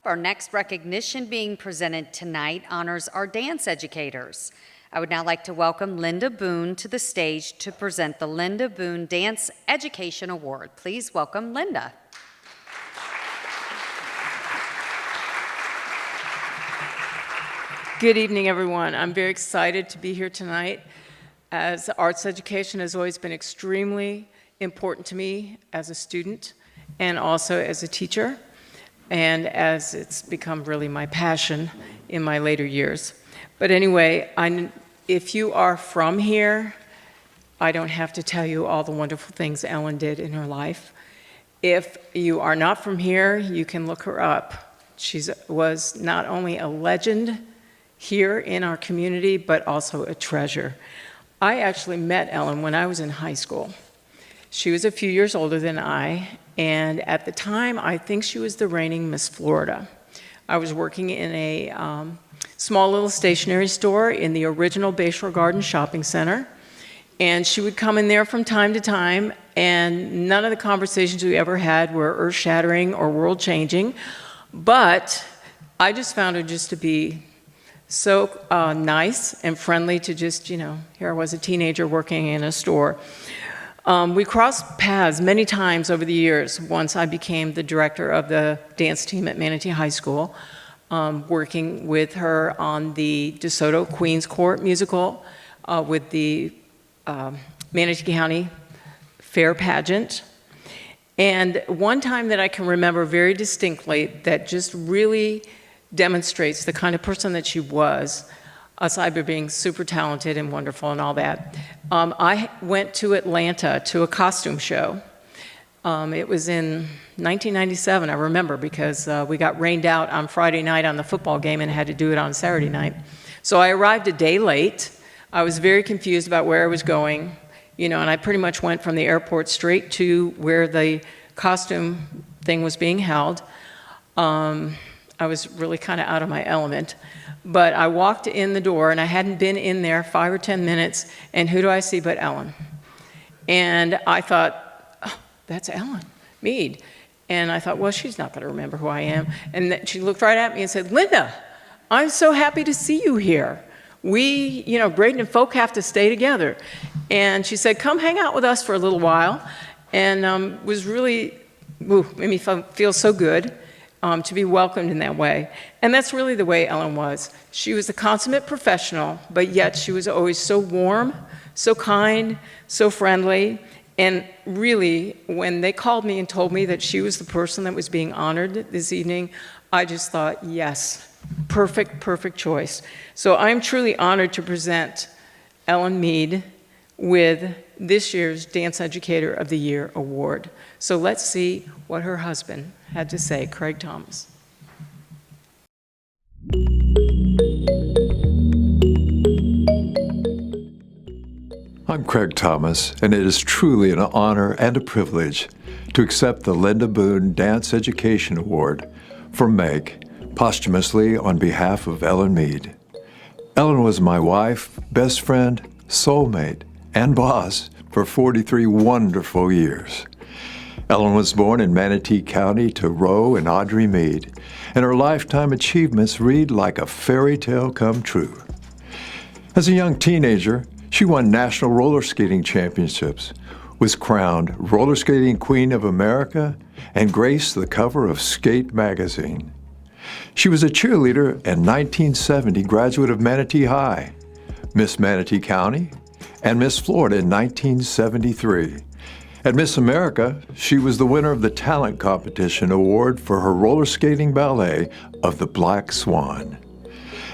Our next recognition being presented tonight honors our dance educators. I would now like to welcome Linda Boone to the stage to present the Linda Boone Dance Education Award. Please welcome Linda. Good evening, everyone. I'm very excited to be here tonight, as arts education has always been extremely important to me as a student and also as a teacher, and as it's become really my passion in my later years. But anyway, if you are from here, I don't have to tell you all the wonderful things Ellen did in her life. If you are not from here, you can look her up. She was not only a legend here in our community, but also a treasure. I actually met Ellen when I was in high school. She was a few years older than I, and at the time, I think she was the reigning Miss Florida. I was working in a small little stationery store in the original Bayshore Garden Shopping Center, and she would come in there from time to time, and none of the conversations we ever had were earth-shattering or world-changing, but I just found her just to be so nice and friendly to just, here I was a teenager working in a store. We crossed paths many times over the years once I became the director of the dance team at Manatee High School, working with her on the DeSoto Queen's Court musical with the Manatee County Fair Pageant. And one time that I can remember very distinctly that just really demonstrates the kind of person that she was, aside from being super talented and wonderful and all that. I went to Atlanta to a costume show. It was in 1997, I remember, because we got rained out on Friday night on the football game and had to do it on Saturday night. So I arrived a day late. I was very confused about where I was going, and I pretty much went from the airport straight to where the costume thing was being held. I was really kind of out of my element. But I walked in the door, and I hadn't been in there 5 or 10 minutes, and who do I see but Ellen? And I thought, oh, that's Ellen Mead. And I thought, well, she's not going to remember who I am. And then she looked right at me and said, Linda, I'm so happy to see you here. We, Braden and Folk have to stay together. And she said, come hang out with us for a little while. And was really, made me feel so good. To be welcomed in that way. And that's really the way Ellen was. She was a consummate professional, but yet she was always so warm, so kind, so friendly. And really, when they called me and told me that she was the person that was being honored this evening, I just thought, yes, perfect choice. So I'm truly honored to present Ellen Mead with this year's Dance Educator of the Year award. So let's see what her husband had to say, Craig Thomas. I'm Craig Thomas, and it is truly an honor and a privilege to accept the Linda Boone Dance Education Award for Meg, posthumously on behalf of Ellen Mead. Ellen was my wife, best friend, soulmate, and boss for 43 wonderful years. Ellen was born in Manatee County to Roe and Audrey Mead, and her lifetime achievements read like a fairy tale come true. As a young teenager, she won national roller skating championships, was crowned Roller Skating Queen of America, and graced the cover of Skate magazine. She was a cheerleader and 1970 graduate of Manatee High, Miss Manatee County, and Miss Florida in 1973. At Miss America, she was the winner of the Talent Competition Award for her roller skating ballet of The Black Swan.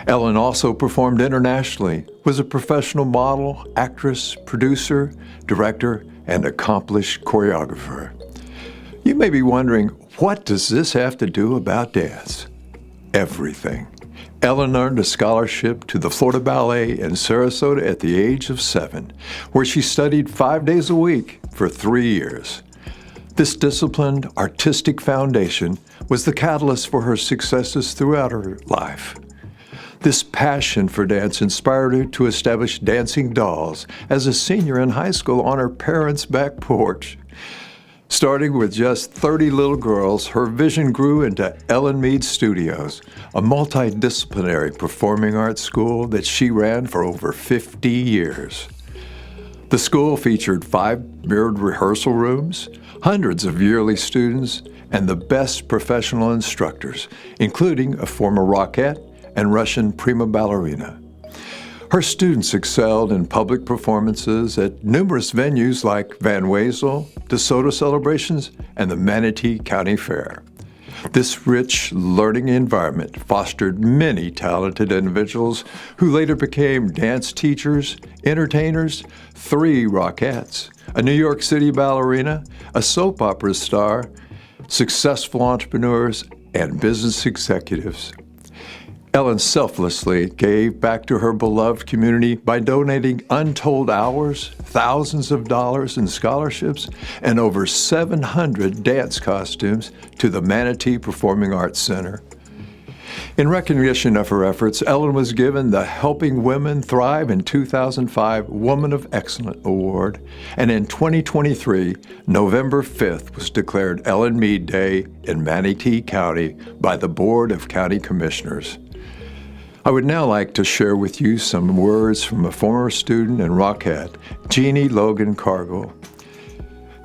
Ellen also performed internationally, was a professional model, actress, producer, director, and accomplished choreographer. You may be wondering, what does this have to do about dance? Everything. Ellen earned a scholarship to the Florida Ballet in Sarasota at the age of 7, where she studied 5 days a week for 3 years. This disciplined, artistic foundation was the catalyst for her successes throughout her life. This passion for dance inspired her to establish Dancing Dolls as a senior in high school on her parents' back porch. Starting with just 30 little girls, her vision grew into Ellen Mead Studios, a multidisciplinary performing arts school that she ran for over 50 years. The school featured 5 mirrored rehearsal rooms, hundreds of yearly students, and the best professional instructors, including a former Rockette and Russian prima ballerina. Her students excelled in public performances at numerous venues like Van Wezel, DeSoto Celebrations, and the Manatee County Fair. This rich learning environment fostered many talented individuals who later became dance teachers, entertainers, 3 Rockettes, a New York City ballerina, a soap opera star, successful entrepreneurs, and business executives. Ellen selflessly gave back to her beloved community by donating untold hours, thousands of dollars in scholarships, and over 700 dance costumes to the Manatee Performing Arts Center. In recognition of her efforts, Ellen was given the Helping Women Thrive in 2005 Woman of Excellence Award, and in 2023, November 5th was declared Ellen Mead Day in Manatee County by the Board of County Commissioners. I would now like to share with you some words from a former student and Rockette, Jeannie Logan Cargill.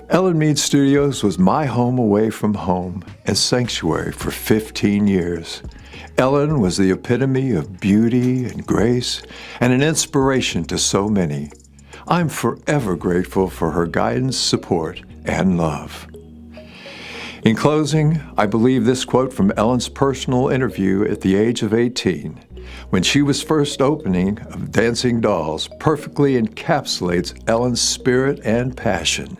Ellen Mead Studios was my home away from home and sanctuary for 15 years. Ellen was the epitome of beauty and grace and an inspiration to so many. I'm forever grateful for her guidance, support, and love. In closing, I believe this quote from Ellen's personal interview at the age of 18, when she was first opening of Dancing Dolls, perfectly encapsulates Ellen's spirit and passion.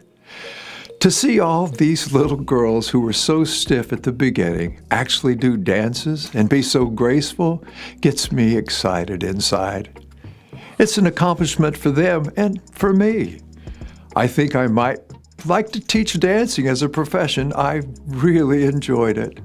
To see all these little girls who were so stiff at the beginning actually do dances and be so graceful gets me excited inside. It's an accomplishment for them and for me. I think I might like to teach dancing as a profession. I really enjoyed it.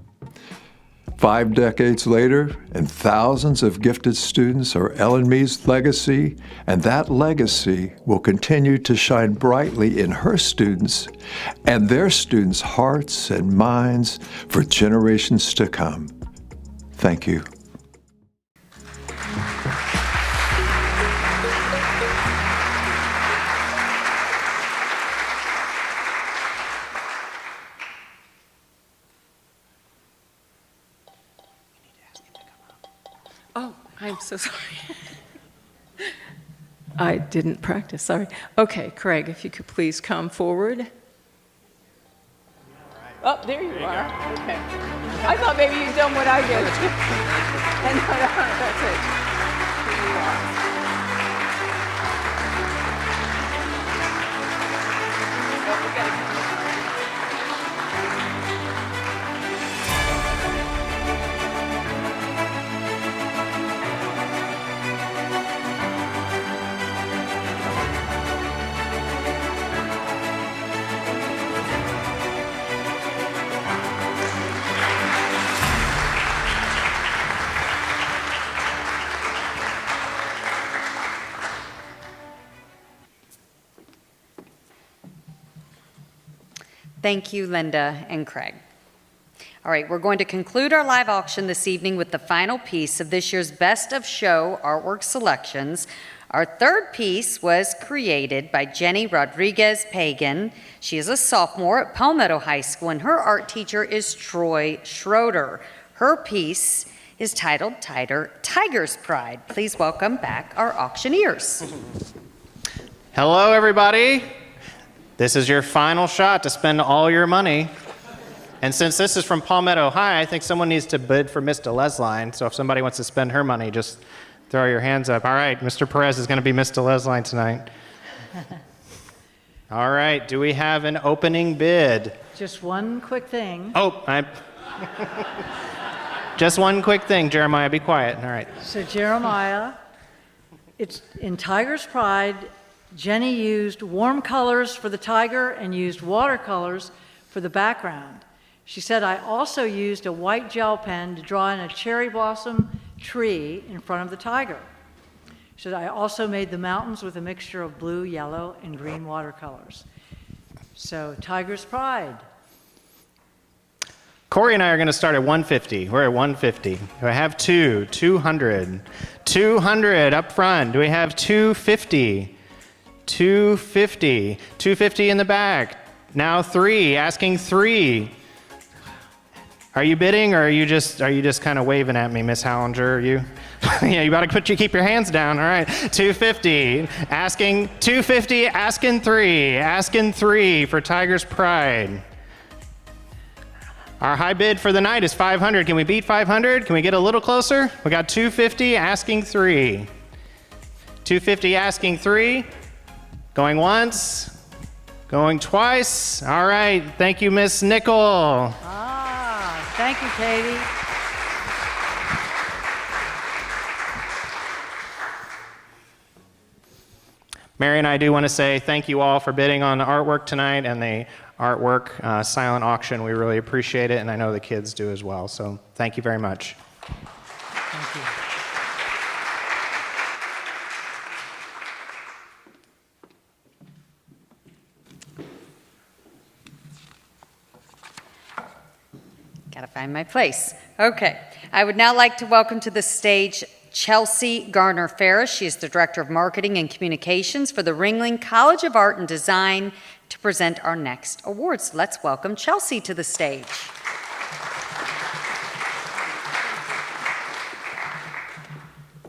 5 decades later, and thousands of gifted students are Ellen Mead's legacy, and that legacy will continue to shine brightly in her students and their students' hearts and minds for generations to come. Thank you. Oh, I'm so sorry. I didn't practice, sorry. Okay, Craig, if you could please come forward. Oh, there you are. Okay. I thought maybe you'd done what I did. And no, that's it. Here you are. Oh, we gotta Thank you, Linda and Craig. All right, we're going to conclude our live auction this evening with the final piece of this year's Best of Show artwork selections. Our third piece was created by Jenny Rodriguez Pagan. She is a sophomore at Palmetto High School, and her art teacher is Troy Schroeder. Her piece is titled Tiger's Pride. Please welcome back our auctioneers. Hello, everybody. This is your final shot to spend all your money. And since this is from Palmetto High, I think someone needs to bid for Miss DeLesline. So if somebody wants to spend her money, just throw your hands up. All right, Mr. Perez is going to be Miss DeLesline tonight. All right, do we have an opening bid? Just one quick thing. Just one quick thing, Jeremiah, be quiet. All right. So Jeremiah, it's in Tiger's Pride. Jenny used warm colors for the tiger and used watercolors for the background. She said, I also used a white gel pen to draw in a cherry blossom tree in front of the tiger. She said, I also made the mountains with a mixture of blue, yellow, and green watercolors. So, Tiger's Pride. Corey and I are going to start at 150. We're at 150. Do I have 200? 200 up front. Do we have 250? 250. 250 in the back. Now 3. Asking 3. Are you bidding, or are you just kind of waving at me, Miss Hallinger? Are you? Yeah, you gotta keep your hands down. All right. 250. Asking 250. Asking 3. Asking 3 for Tiger's Pride. Our high bid for the night is 500. Can we beat 500? Can we get a little closer? We got 250, asking 3. 250, asking 3. Going once, going twice. All right, thank you, Miss Nickel. Thank you, Katie. Mary and I do want to say thank you all for bidding on the artwork tonight and the artwork silent auction. We really appreciate it, and I know the kids do as well. So thank you very much. Thank you. Gotta find my place. Okay. I would now like to welcome to the stage Chelsea Garner Ferris. She is the Director of Marketing and Communications for the Ringling College of Art and Design to present our next awards. Let's welcome Chelsea to the stage.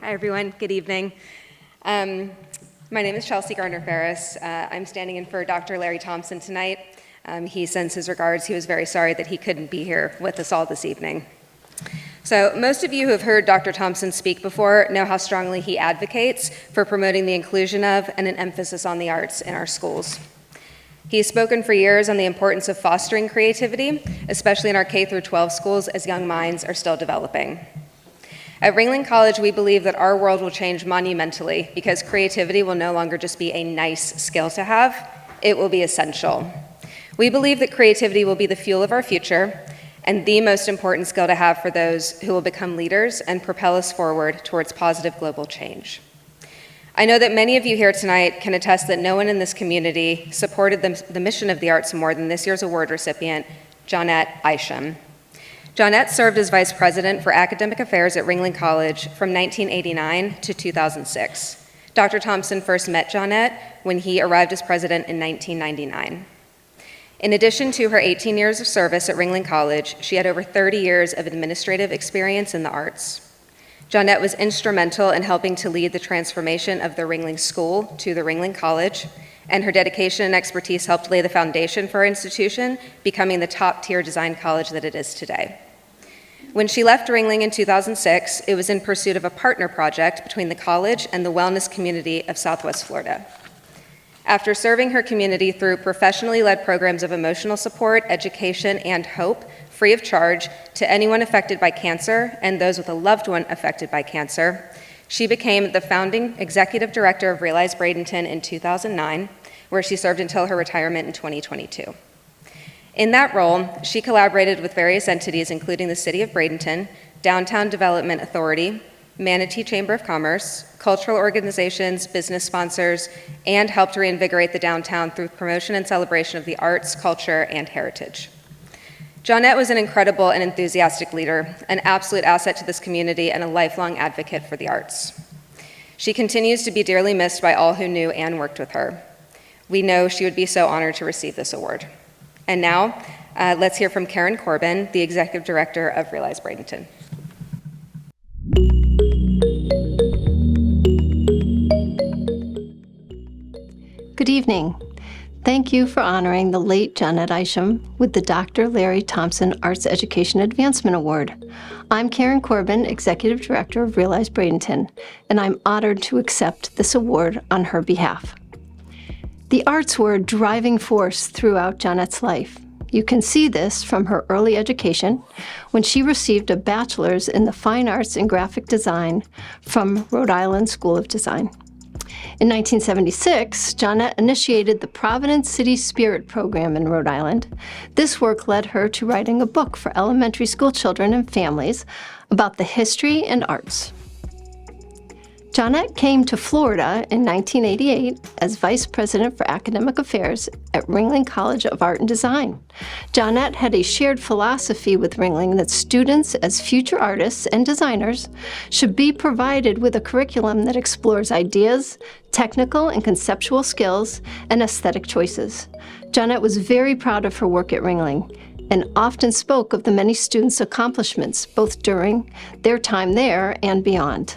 Hi, everyone. Good evening. My name is Chelsea Garner Ferris. I'm standing in for Dr. Larry Thompson tonight. He sends his regards. He was very sorry that he couldn't be here with us all this evening. So most of you who have heard Dr. Thompson speak before know how strongly he advocates for promoting the inclusion of and an emphasis on the arts in our schools. He has spoken for years on the importance of fostering creativity, especially in our K-12 schools as young minds are still developing. At Ringling College, we believe that our world will change monumentally because creativity will no longer just be a nice skill to have, it will be essential. We believe that creativity will be the fuel of our future and the most important skill to have for those who will become leaders and propel us forward towards positive global change. I know that many of you here tonight can attest that no one in this community supported the mission of the arts more than this year's award recipient, Johnette Isham. Johnette served as Vice President for Academic Affairs at Ringling College from 1989 to 2006. Dr. Thompson first met Johnette when he arrived as president in 1999. In addition to her 18 years of service at Ringling College, she had over 30 years of administrative experience in the arts. Johnette was instrumental in helping to lead the transformation of the Ringling School to the Ringling College, and her dedication and expertise helped lay the foundation for our institution, becoming the top-tier design college that it is today. When she left Ringling in 2006, it was in pursuit of a partner project between the college and the wellness community of Southwest Florida. After serving her community through professionally led programs of emotional support, education, and hope, free of charge, to anyone affected by cancer and those with a loved one affected by cancer, she became the founding executive director of Realize Bradenton in 2009, where she served until her retirement in 2022. In that role, she collaborated with various entities, including the City of Bradenton, Downtown Development Authority, Manatee Chamber of Commerce, cultural organizations, business sponsors, and helped reinvigorate the downtown through promotion and celebration of the arts, culture, and heritage. Johnette was an incredible and enthusiastic leader, an absolute asset to this community, and a lifelong advocate for the arts. She continues to be dearly missed by all who knew and worked with her. We know she would be so honored to receive this award. And now, let's hear from Karen Corbin, the Executive Director of Realize Bradenton. Good evening. Thank you for honoring the late Johnette Isham with the Dr. Larry Thompson Arts Education Advancement Award. I'm Karen Corbin, Executive Director of Realize Bradenton, and I'm honored to accept this award on her behalf. The arts were a driving force throughout Johnette's life. You can see this from her early education when she received a bachelor's in the Fine Arts and Graphic Design from Rhode Island School of Design. In 1976, Johnette initiated the Providence City Spirit Program in Rhode Island. This work led her to writing a book for elementary school children and families about the history and arts. Johnette came to Florida in 1988 as Vice President for Academic Affairs at Ringling College of Art and Design. Johnette had a shared philosophy with Ringling that students, as future artists and designers, should be provided with a curriculum that explores ideas, technical and conceptual skills, and aesthetic choices. Johnette was very proud of her work at Ringling and often spoke of the many students' accomplishments, both during their time there and beyond.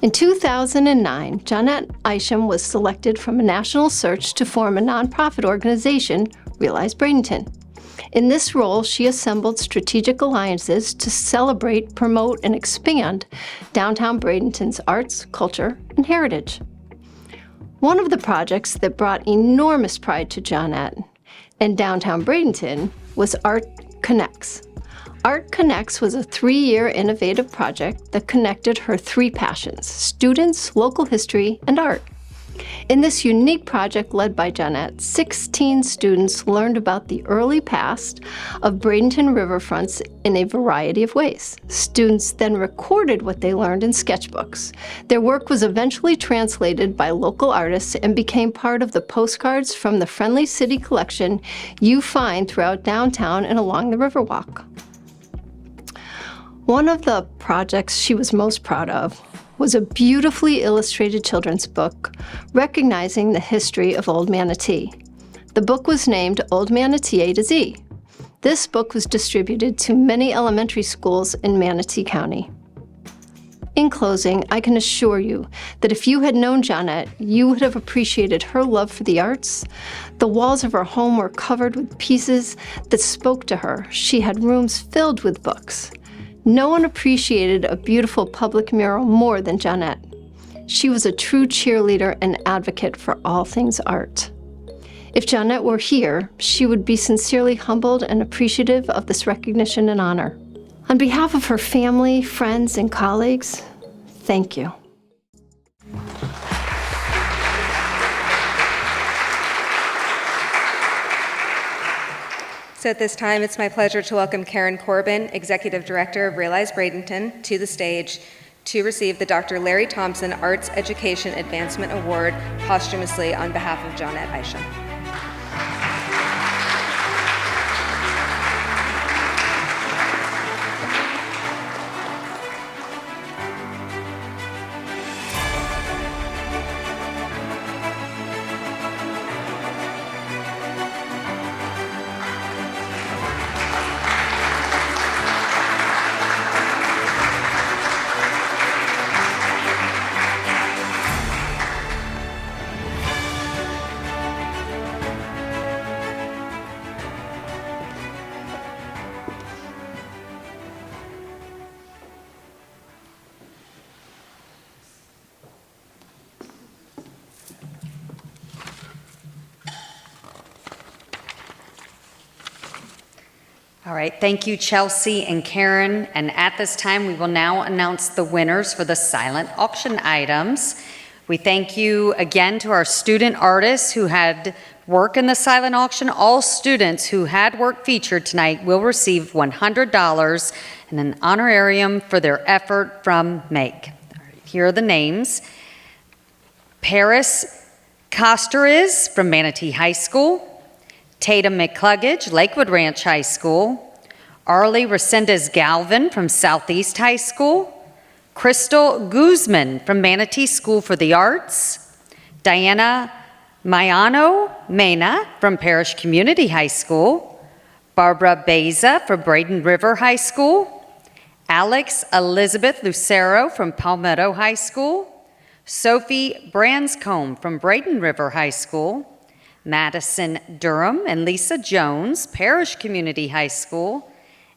In 2009, Johnette Isham was selected from a national search to form a nonprofit organization, Realize Bradenton. In this role, she assembled strategic alliances to celebrate, promote, and expand downtown Bradenton's arts, culture, and heritage. One of the projects that brought enormous pride to Johnette and downtown Bradenton was Art Connects. Art Connects was a 3-year innovative project that connected her 3 passions: students, local history, and art. In this unique project led by Johnette, 16 students learned about the early past of Bradenton riverfronts in a variety of ways. Students then recorded what they learned in sketchbooks. Their work was eventually translated by local artists and became part of the postcards from the Friendly City collection you find throughout downtown and along the Riverwalk. One of the projects she was most proud of was a beautifully illustrated children's book recognizing the history of Old Manatee. The book was named Old Manatee A to Z. This book was distributed to many elementary schools in Manatee County. In closing, I can assure you that if you had known Johnette, you would have appreciated her love for the arts. The walls of her home were covered with pieces that spoke to her. She had rooms filled with books. No one appreciated a beautiful public mural more than Johnette. She was a true cheerleader and advocate for all things art. If Johnette were here, she would be sincerely humbled and appreciative of this recognition and honor. On behalf of her family, friends, and colleagues, thank you. So at this time, it's my pleasure to welcome Karen Corbin, Executive Director of Realize Bradenton, to the stage to receive the Dr. Larry Thompson Arts Education Advancement Award posthumously on behalf of Johnette Isham. All right, thank you, Chelsea and Karen. And at this time, we will now announce the winners for the silent auction items. We thank you again to our student artists who had work in the silent auction. All students who had work featured tonight will receive $100 and an honorarium for their effort from Make. Here are the names. Paris Costeriz from Manatee High School, Tatum McCluggage, Lakewood Ranch High School, Arlie Resendez Galvin from Southeast High School, Crystal Guzman from Manatee School for the Arts, Diana Mayano Mena from Parish Community High School, Barbara Beza from Braden River High School, Alex Elizabeth Lucero from Palmetto High School, Sophie Branscombe from Braden River High School, Madison Durham and Lisa Jones, Parish Community High School,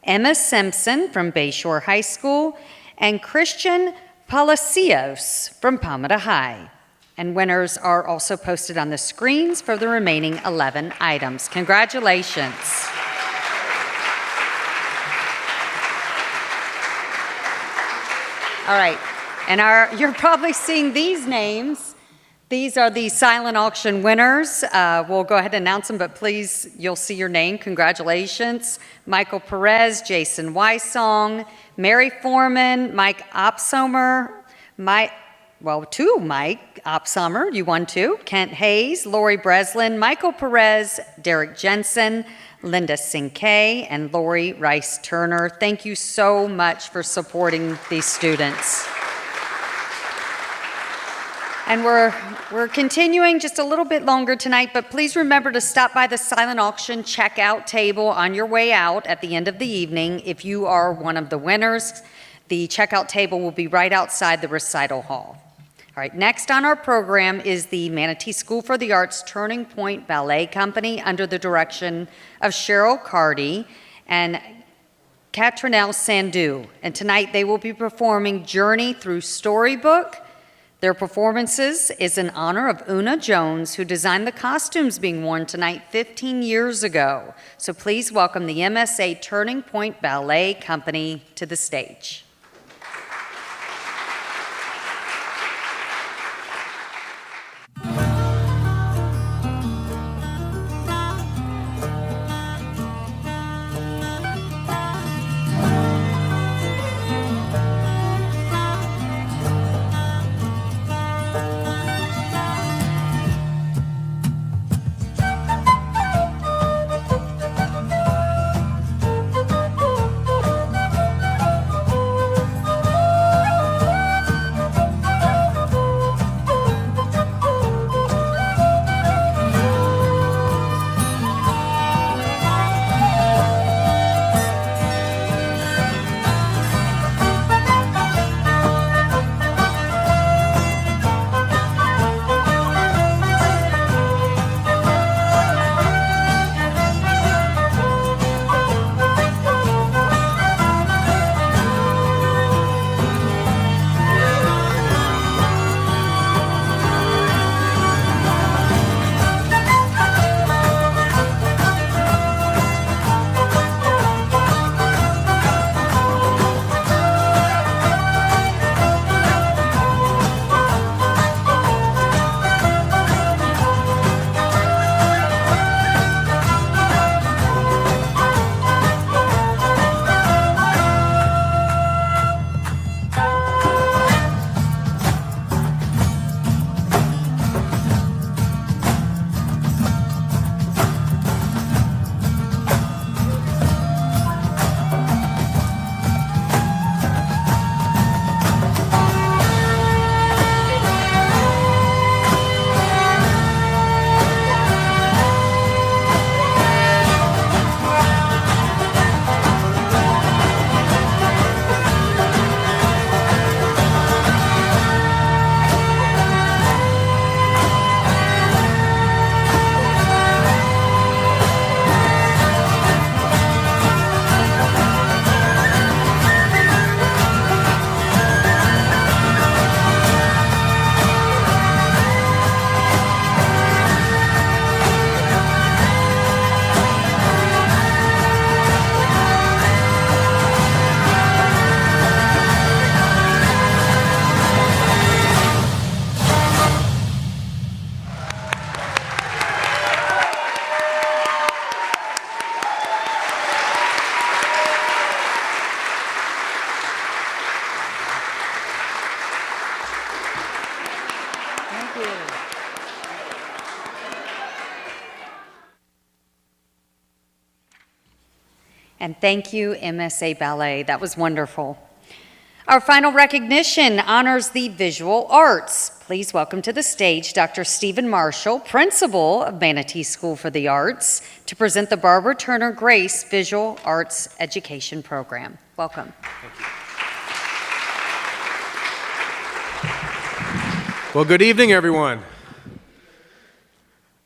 Emma Simpson from Bayshore High School, and Christian Palacios from Palmetto High. And winners are also posted on the screens for the remaining 11 items. Congratulations. All right, and you're probably seeing these names. These are the silent auction winners. We'll go ahead and announce them, but please, you'll see your name. Congratulations. Michael Perez, Jason Weissong, Mary Foreman, Mike Opsomer, two Mike Opsummer, you won two, Kent Hayes, Lori Breslin, Michael Perez, Derek Jensen, Linda Sinkay, and Lori Rice Turner. Thank you so much for supporting these students. And we're continuing just a little bit longer tonight, but please remember to stop by the silent auction checkout table on your way out at the end of the evening. If you are one of the winners, the checkout table will be right outside the recital hall. All right, next on our program is the Manatee School for the Arts Turning Point Ballet Company under the direction of Cheryl Cardy and Catrinelle Sandu. And tonight they will be performing Journey Through Storybook. Their performances is in honor of Una Jones, who designed the costumes being worn tonight 15 years ago. So please welcome the MSA Turning Point Ballet Company to the stage. And thank you, MSA Ballet. That was wonderful. Our final recognition honors the visual arts. Please welcome to the stage Dr. Stephen Marshall, principal of Manatee School for the Arts, to present the Barbara Turner Grace Visual Arts Education Program. Welcome. Thank you. Well, good evening, everyone.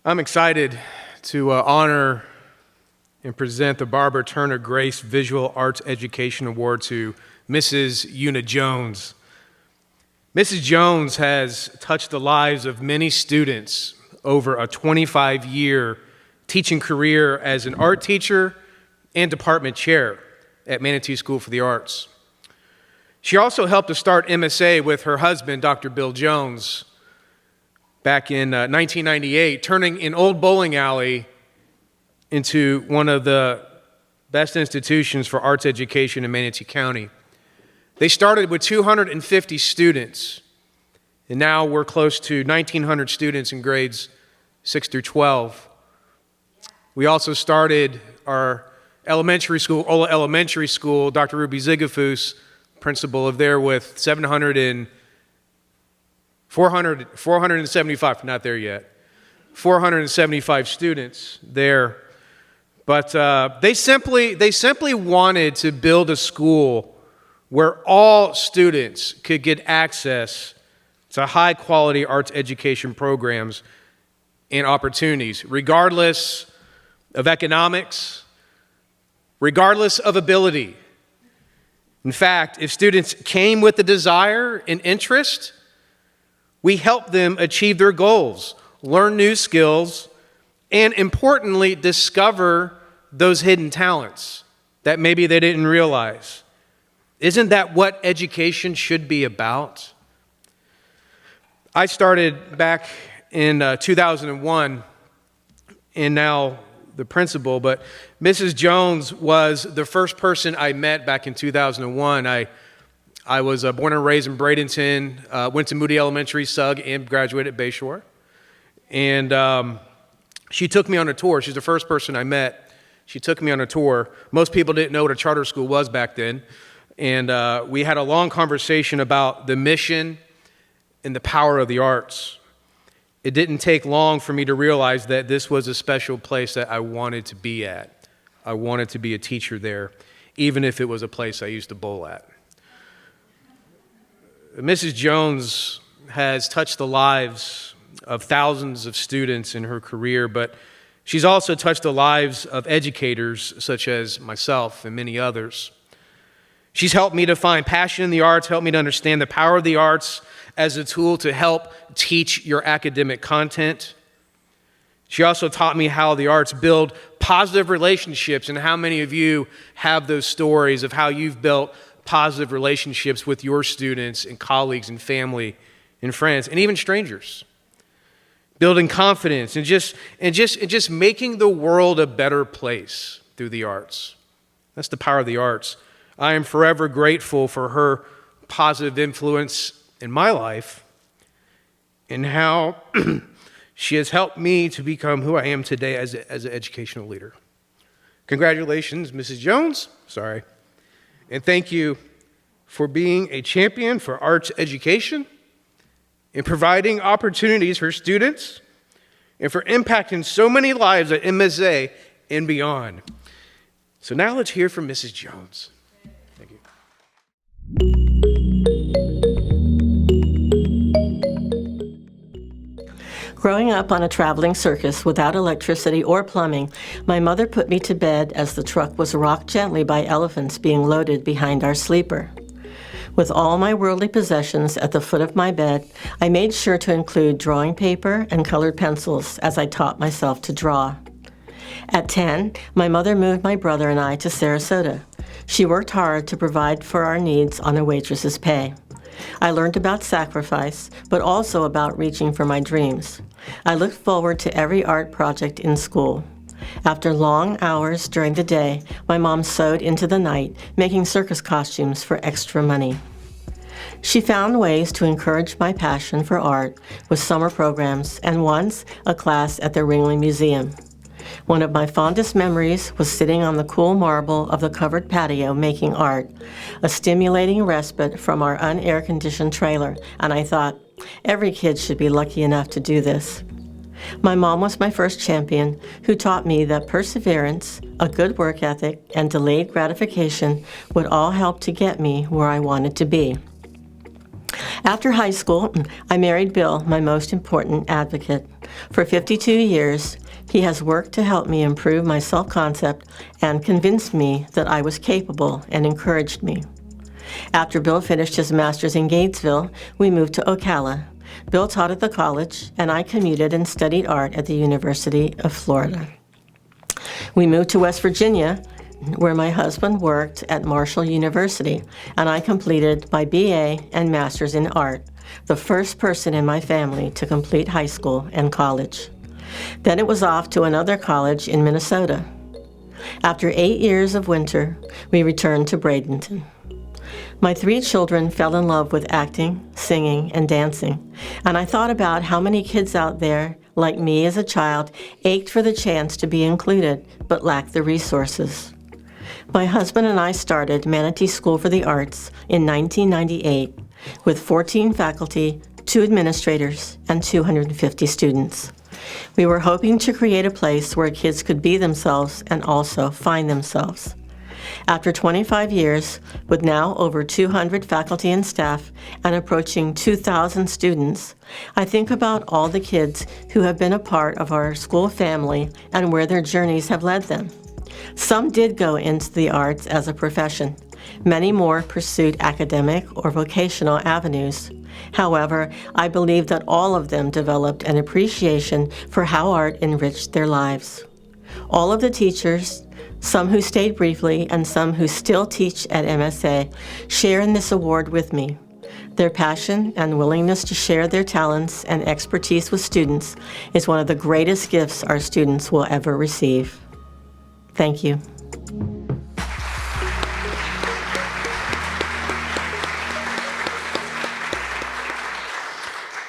I'm excited to honor and present the Barbara Turner Grace Visual Arts Education Award to Mrs. Una Jones. Mrs. Jones has touched the lives of many students over a 25-year teaching career as an art teacher and department chair at Manatee School for the Arts. She also helped to start MSA with her husband, Dr. Bill Jones, back in 1998, turning an old bowling alley into one of the best institutions for arts education in Manatee County. They started with 250 students, and now we're close to 1,900 students in grades 6 through 12. We also started our elementary school, Ola Elementary School, Dr. Ruby Zigafus, principal of there, with 475, not there yet, 475 students there. But they simply wanted to build a school where all students could get access to high-quality arts education programs and opportunities, regardless of economics, regardless of ability. In fact, if students came with the desire and interest, we helped them achieve their goals, learn new skills, and importantly, discover those hidden talents that maybe they didn't realize. Isn't that what education should be about? I started back in 2001, and now the principal, but Mrs. Jones was the first person I met back in 2001. I was born and raised in Bradenton, went to Moody Elementary, SUG, and graduated at Bayshore. And she took me on a tour. She's the first person I met. She took me on a tour. Most people didn't know what a charter school was back then. And we had a long conversation about the mission and the power of the arts. It didn't take long for me to realize that this was a special place that I wanted to be at. I wanted to be a teacher there, even if it was a place I used to bowl at. Mrs. Jones has touched the lives of thousands of students in her career, but she's also touched the lives of educators such as myself and many others. She's helped me to find passion in the arts, helped me to understand the power of the arts as a tool to help teach your academic content. She also taught me how the arts build positive relationships, and how many of you have those stories of how you've built positive relationships with your students and colleagues and family and friends and even strangers. Building confidence and just making the world a better place through the arts. That's the power of the arts. I am forever grateful for her positive influence in my life and how she has helped me to become who I am today as an educational leader. Congratulations, Mrs. Jones. Sorry. And thank you for being a champion for arts education and providing opportunities for students and for impacting so many lives at MSA and beyond. So now let's hear from Mrs. Jones. Thank you. Growing up on a traveling circus without electricity or plumbing, my mother put me to bed as the truck was rocked gently by elephants being loaded behind our sleeper. With all my worldly possessions at the foot of my bed, I made sure to include drawing paper and colored pencils as I taught myself to draw. At 10, my mother moved my brother and I to Sarasota. She worked hard to provide for our needs on a waitress's pay. I learned about sacrifice, but also about reaching for my dreams. I looked forward to every art project in school. After long hours during the day, my mom sewed into the night, making circus costumes for extra money. She found ways to encourage my passion for art with summer programs and once a class at the Ringley Museum. One of my fondest memories was sitting on the cool marble of the covered patio making art, a stimulating respite from our unair-conditioned trailer, and I thought, every kid should be lucky enough to do this. My mom was my first champion, who taught me that perseverance, a good work ethic, and delayed gratification would all help to get me where I wanted to be. After high school, I married Bill, my most important advocate. For 52 years, he has worked to help me improve my self-concept and convinced me that I was capable and encouraged me. After Bill finished his master's in Gatesville, we moved to Ocala. Bill taught at the college, and I commuted and studied art at the University of Florida. We moved to West Virginia, where my husband worked at Marshall University, and I completed my BA and master's in art, the first person in my family to complete high school and college. Then it was off to another college in Minnesota. After 8 years of winter, we returned to Bradenton. My 3 children fell in love with acting, singing, and dancing, and I thought about how many kids out there, like me as a child, ached for the chance to be included, but lacked the resources. My husband and I started Manatee School for the Arts in 1998 with 14 faculty, 2 administrators, and 250 students. We were hoping to create a place where kids could be themselves and also find themselves. After 25 years, with now over 200 faculty and staff and approaching 2,000 students, I think about all the kids who have been a part of our school family and where their journeys have led them. Some did go into the arts as a profession. Many more pursued academic or vocational avenues. However, I believe that all of them developed an appreciation for how art enriched their lives. All of the teachers, some who stayed briefly and some who still teach at MSA, share in this award with me. Their passion and willingness to share their talents and expertise with students is one of the greatest gifts our students will ever receive. Thank you.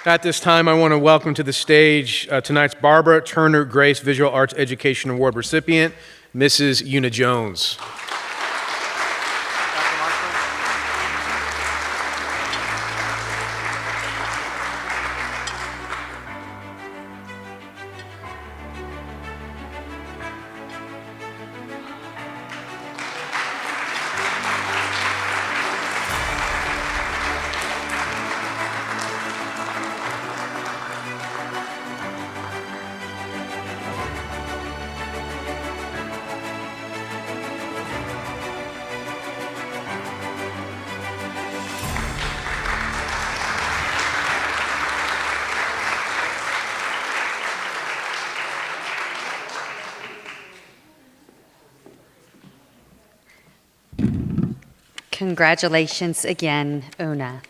At this time, I want to welcome to the stage tonight's Barbara Turner Grace Visual Arts Education Award recipient, Mrs. Una Jones. Congratulations again, Una.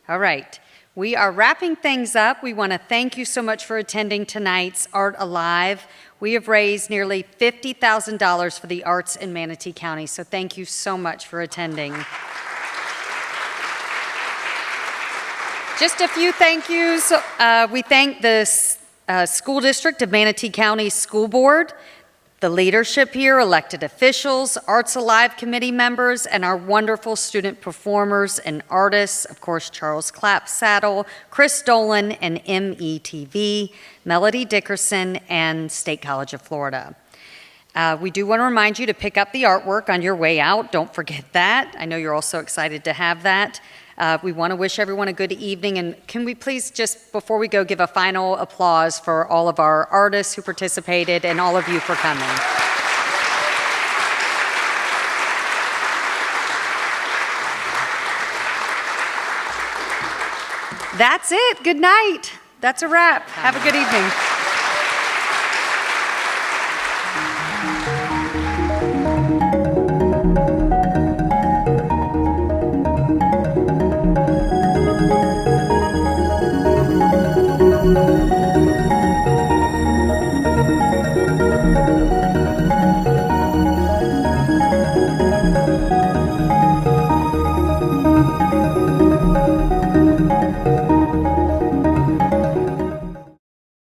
All right, we are wrapping things up. We want to thank you so much for attending tonight's Art Alive. We have raised nearly $50,000 for the arts in Manatee County, so thank you so much for attending. Just a few thank yous. We thank the School District of Manatee County School Board, the leadership here, elected officials, Arts Alive committee members, and our wonderful student performers and artists, of course, Charles Clapsaddle, Chris Dolan, and METV, Melody Dickerson, and State College of Florida. We do want to remind you to pick up the artwork on your way out. Don't forget that. I know you're all so excited to have that. We want to wish everyone a good evening, and can we please just, before we go, give a final applause for all of our artists who participated and all of you for coming. That's it. Good night. That's a wrap. Have a good evening.